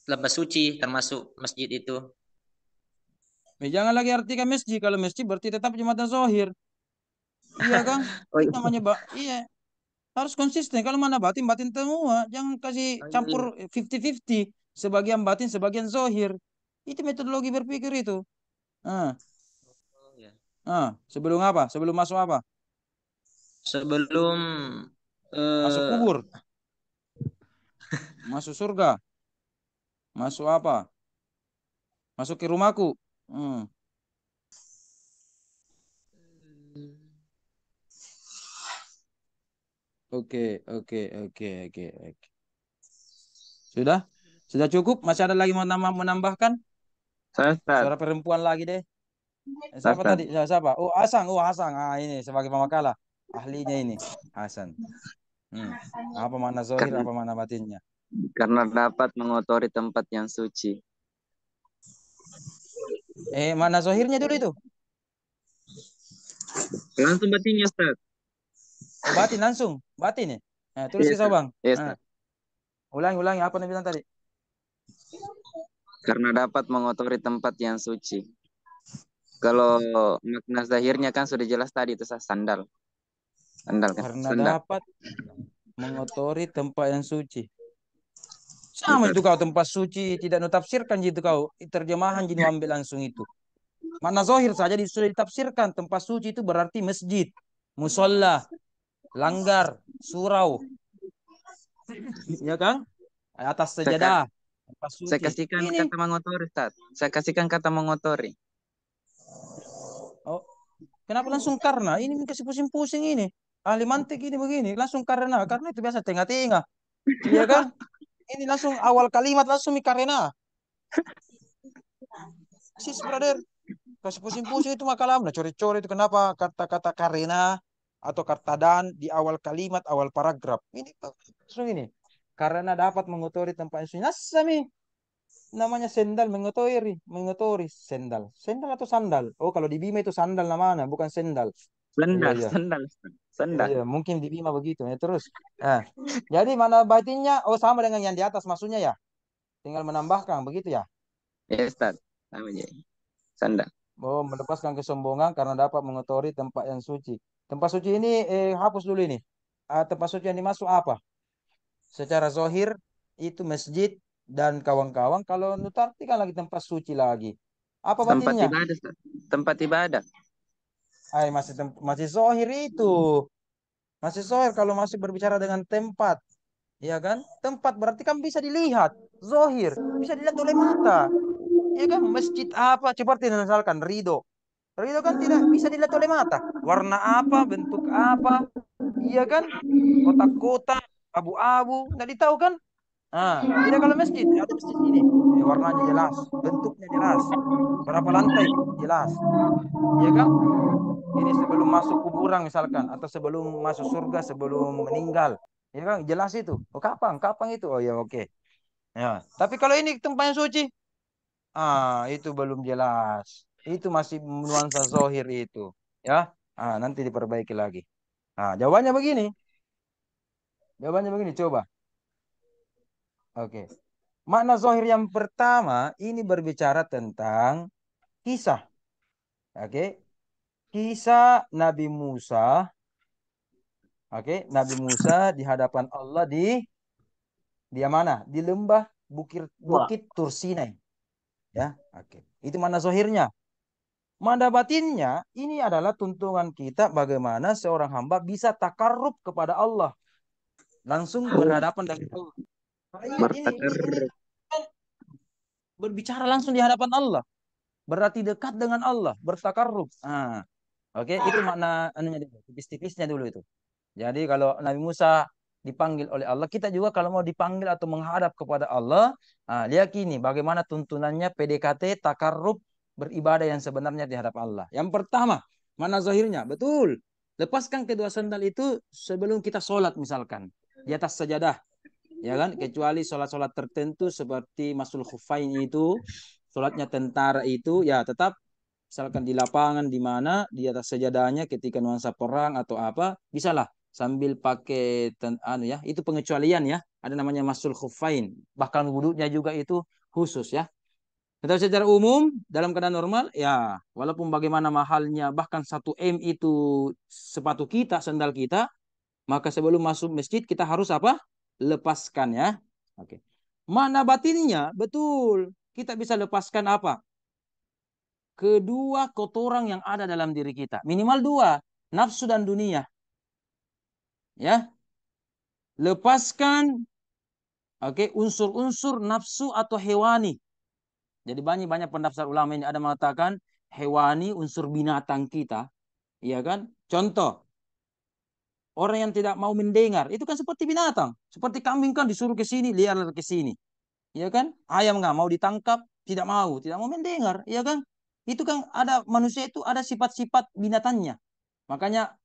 lembah suci, termasuk masjid itu. Jangan lagi artikan masjid. Kalau masjid berarti tetap Jumatan Zohir. Iya kan? Namanya iya. Harus konsisten. Kalau mana batin semua. Jangan kasih campur 50-50. Sebagian batin, sebagian zohir. Itu metodologi berpikir itu. Sebelum apa? Sebelum masuk apa? Sebelum masuk kubur. Masuk surga. Masuk apa? Masuk ke rumahku. Oke. Sudah cukup? Masih ada lagi mau menambahkan? Suara perempuan lagi deh. Siapa tadi? Siapa? Oh, Hasan. Ini sebagai pemakalah. Ahlinya ini. Hasan. Apa makna zohir, apa makna batinnya? Karena dapat mengotori tempat yang suci. Mana zohirnya dulu itu? Langsung batinnya, Ustaz. Oh, batin langsung. Batin ya? Tulis ke Bang. Yes, ulangi apa yang bilang tadi? Karena dapat mengotori tempat yang suci. Kalau makna zahirnya kan sudah jelas tadi itu sandal. Sandal kan? Karena dapat mengotori tempat yang suci. Sama itu kau tempat suci tidak nutafsirkan gitu kau terjemahan jadi ambil langsung itu. Makna zahir saja sudah ditafsirkan tempat suci itu berarti masjid, musola, langgar, surau. Ya kan? Atas sajadah. Saya kasihkan kata mengotori, Ustaz. Saya kasihkan kata mengotori. Oh, kenapa langsung karena? Ini kasih pusing-pusing ini. Ahli mantik ini begini. Langsung karena itu biasa tengah-tengah. Iya kan? Ini langsung awal kalimat langsung karena. Sis, brother. Kasih pusing-pusing itu makalah. Nah, cori-cori itu kenapa kata-kata karena atau kata dan di awal kalimat, awal paragraf. Ini langsung ini. Karena dapat mengotori tempat yang sunyi. Namanya sendal mengotori sendal atau sandal. Oh, kalau di Bima itu sandal namanya, bukan sendal. Sendal. Iya, mungkin di Bima begitu ya. Terus jadi mana batinnya? Oh, sama dengan yang di atas maksudnya ya, tinggal menambahkan begitu ya. Ya, Ustaz. Sama aja. Sandal. Oh, melepaskan kesombongan karena dapat mengotori tempat yang suci. Tempat suci ini hapus dulu ini. Tempat suci yang dimasuk apa? Secara zohir itu masjid dan kawan-kawan. Kalau nutartikan lagi tempat suci lagi. Apa batinnya? Tempat ibadah. Masih zohir itu. Masih zohir kalau masih berbicara dengan tempat. Iya kan? Tempat berarti kan bisa dilihat, zohir, bisa dilihat oleh mata. Iya kan? Masjid apa? Seperti misalkan Ridho. Ridho kan tidak bisa dilihat oleh mata. Warna apa, bentuk apa, iya kan? Kotak-kotak, abu-abu, nggak ditahu kan? Ah, beda kalau masjid. Ada masjid ini, warnanya jelas, bentuknya jelas, berapa lantai jelas, iya kan? Ini sebelum masuk kuburan misalkan, atau sebelum masuk surga, sebelum meninggal, iya kan? Jelas itu. Oh kapan? Kapan itu? Oh ya oke. Ya. Tapi kalau ini tempat yang suci, itu belum jelas. Itu masih nuansa zohir itu, ya. Nanti diperbaiki lagi. Jawabannya begini. Jawabannya begini. Coba. Oke. Makna zohir yang pertama ini berbicara tentang kisah. Oke. Kisah Nabi Musa. Oke. Nabi Musa di hadapan Allah dia mana? Di lembah Bukit Wah, Bukit Tursinai. Ya. Oke. Itu mana zohirnya. Mana batinnya ini adalah tuntunan kita bagaimana seorang hamba bisa takarrub kepada Allah. Langsung berhadapan dengan Allah. Iya, ini Bertakarrub. kan berbicara langsung di hadapan Allah. Berarti dekat dengan Allah, bertakarrub. Oke, itu makna anunya dulu, tipis-tipisnya dulu itu. Jadi kalau Nabi Musa dipanggil oleh Allah, kita juga kalau mau dipanggil atau menghadap kepada Allah, liyakini bagaimana tuntunannya PDKT takarrub beribadah yang sebenarnya di hadapan Allah. Yang pertama, mana zahirnya? Betul. Lepaskan kedua sandal itu sebelum kita sholat misalkan di atas sajadah, ya kan? Kecuali sholat-sholat tertentu seperti masul khufain itu, sholatnya tentara itu, ya tetap misalkan di lapangan di mana di atas sajadahnya ketika nuansa perang atau apa, bisalah sambil pakai ya, itu pengecualian ya. Ada namanya masul khufain. Bahkan wudhunya juga itu khusus ya. Tetapi secara umum dalam keadaan normal ya, walaupun bagaimana mahalnya bahkan 1 M itu sepatu kita, sandal kita, maka sebelum masuk masjid kita harus apa? Lepaskan ya. Oke. Mana batinnya? Betul. Kita bisa lepaskan apa? Kedua kotoran yang ada dalam diri kita. Minimal 2, nafsu dan dunia. Ya. Lepaskan unsur-unsur nafsu atau hewani. Jadi banyak pendapat ulama ini ada mengatakan hewani unsur binatang kita, iya kan? Contoh, orang yang tidak mau mendengar itu kan seperti binatang, seperti kambing kan disuruh ke sini, liar ke sini. Iya kan? Ayam nggak mau ditangkap, tidak mau mendengar, iya kan? Itu kan ada manusia itu ada sifat-sifat binatangnya. Makanya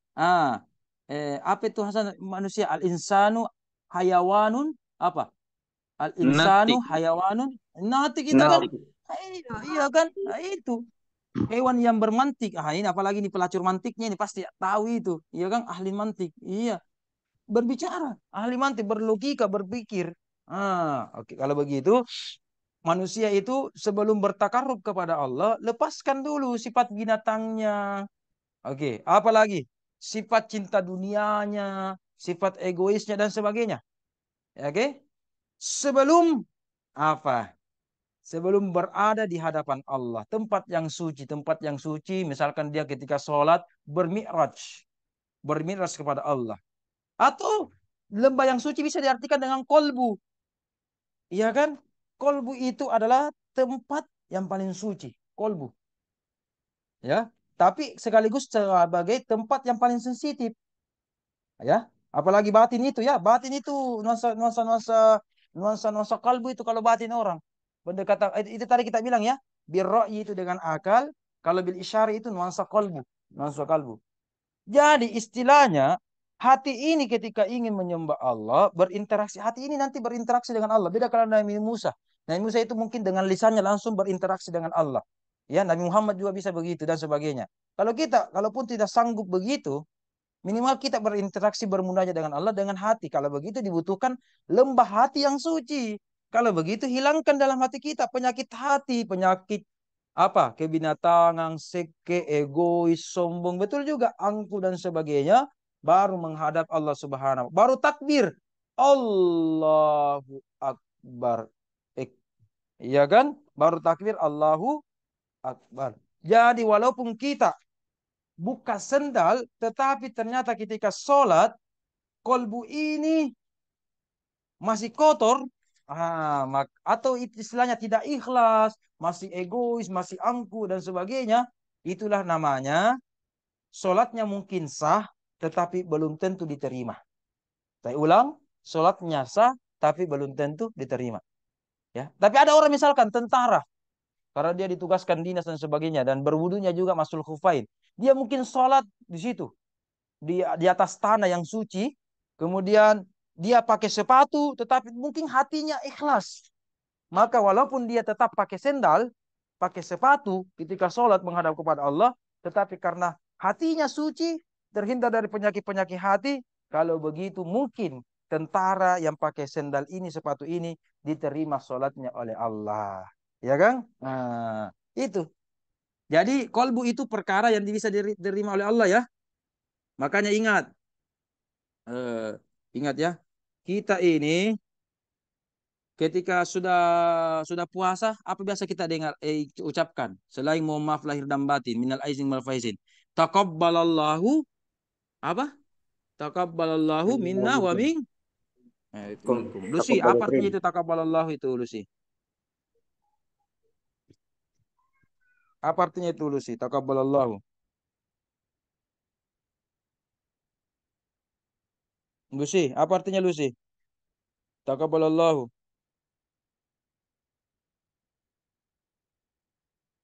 apa itu Hasan manusia al insanu hayawanun apa? Al insanu Natik. hayawanun natik kita kan. Natik. Iya, iya kan? Itu hewan yang bermantik. Ini apalagi ini pelacur mantiknya ini pasti tahu itu. Iya kan? Ahli mantik. Iya, berbicara, ahli mantik, berlogika, berpikir. Oke. Kalau begitu, manusia itu sebelum bertakarrub kepada Allah, lepaskan dulu sifat binatangnya. Oke, apalagi sifat cinta dunianya, sifat egoisnya dan sebagainya. Oke, sebelum apa? Sebelum berada di hadapan Allah, tempat yang suci, misalkan dia ketika sholat bermi'raj, bermi'raj kepada Allah. Atau lembah yang suci bisa diartikan dengan kolbu. Iya kan? Kolbu itu adalah tempat yang paling suci. Kolbu. Ya. Tapi sekaligus sebagai tempat yang paling sensitif. Ya. Apalagi batin itu ya. Batin itu nuansa kalbu itu kalau batin orang. Pendekatan itu tadi kita bilang ya. Birra'yi itu dengan akal. Kalau bil isyari itu nuansa kalbu. Nuansa kalbu. Jadi istilahnya hati ini ketika ingin menyembah Allah berinteraksi. Hati ini nanti berinteraksi dengan Allah. Beda kalau Nabi Musa. Nabi Musa itu mungkin dengan lisannya langsung berinteraksi dengan Allah. Ya, Nabi Muhammad juga bisa begitu dan sebagainya. Kalau kita, kalaupun tidak sanggup begitu, minimal kita berinteraksi bermunajat dengan Allah dengan hati. Kalau begitu dibutuhkan lembah hati yang suci. Kalau begitu hilangkan dalam hati kita penyakit hati, penyakit apa? Kebinatangan, seke, egois, sombong, betul juga, angku dan sebagainya. Baru menghadap Allah Subhanahu. Baru takbir. Allahu Akbar. Iya kan? Baru takbir Allahu Akbar. Jadi walaupun kita buka sendal, tetapi ternyata ketika sholat, kolbu ini masih kotor, atau istilahnya tidak ikhlas, masih egois, masih angku dan sebagainya, itulah namanya sholatnya mungkin sah, tetapi belum tentu diterima. Saya ulang, sholatnya sah, tapi belum tentu diterima. Ya, tapi ada orang misalkan tentara, karena dia ditugaskan dinas dan sebagainya, dan berwudunya juga masul khufain. Dia mungkin sholat di situ, di atas tanah yang suci, kemudian dia pakai sepatu, tetapi mungkin hatinya ikhlas. Maka walaupun dia tetap pakai sendal, pakai sepatu ketika sholat menghadap kepada Allah, tetapi karena hatinya suci, terhindar dari penyakit-penyakit hati, kalau begitu mungkin tentara yang pakai sendal ini, sepatu ini, diterima sholatnya oleh Allah. Ya kan? Nah, itu. Jadi kolbu itu perkara yang bisa diterima oleh Allah ya. Makanya ingat, ingat ya, kita ini ketika sudah puasa, apa biasa kita dengar ucapkan selain mohon maaf lahir dan batin, minal aizin wal faizin. Taqabbalallahu apa? Taqabbalallahu minna wa min minkum. Lucy, apa artinya itu taqabbalallahu itu, Lucy? Apa artinya itu, Lucy? Taqabbalallahu. Lucy, apa artinya Lucy? Taqabbalallahu.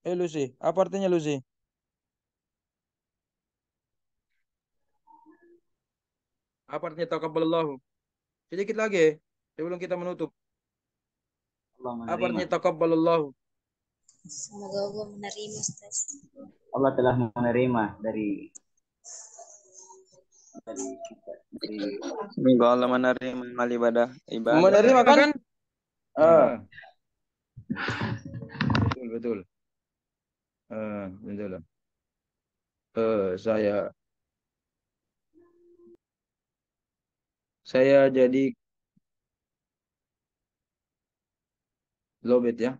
Lucy, apa artinya Lucy? Apa artinya taqabbalallahu? Sedikit lagi sebelum kita menutup. Allah Apa artinya menerima. taqabbalallahu? Semoga Allah menerima, Ustaz. Allah telah menerima dari kita. Semoga Allah menerima amal ibadah. Menerima kan? Ah. Betul, betul. Betul. Saya jadi lobet ya.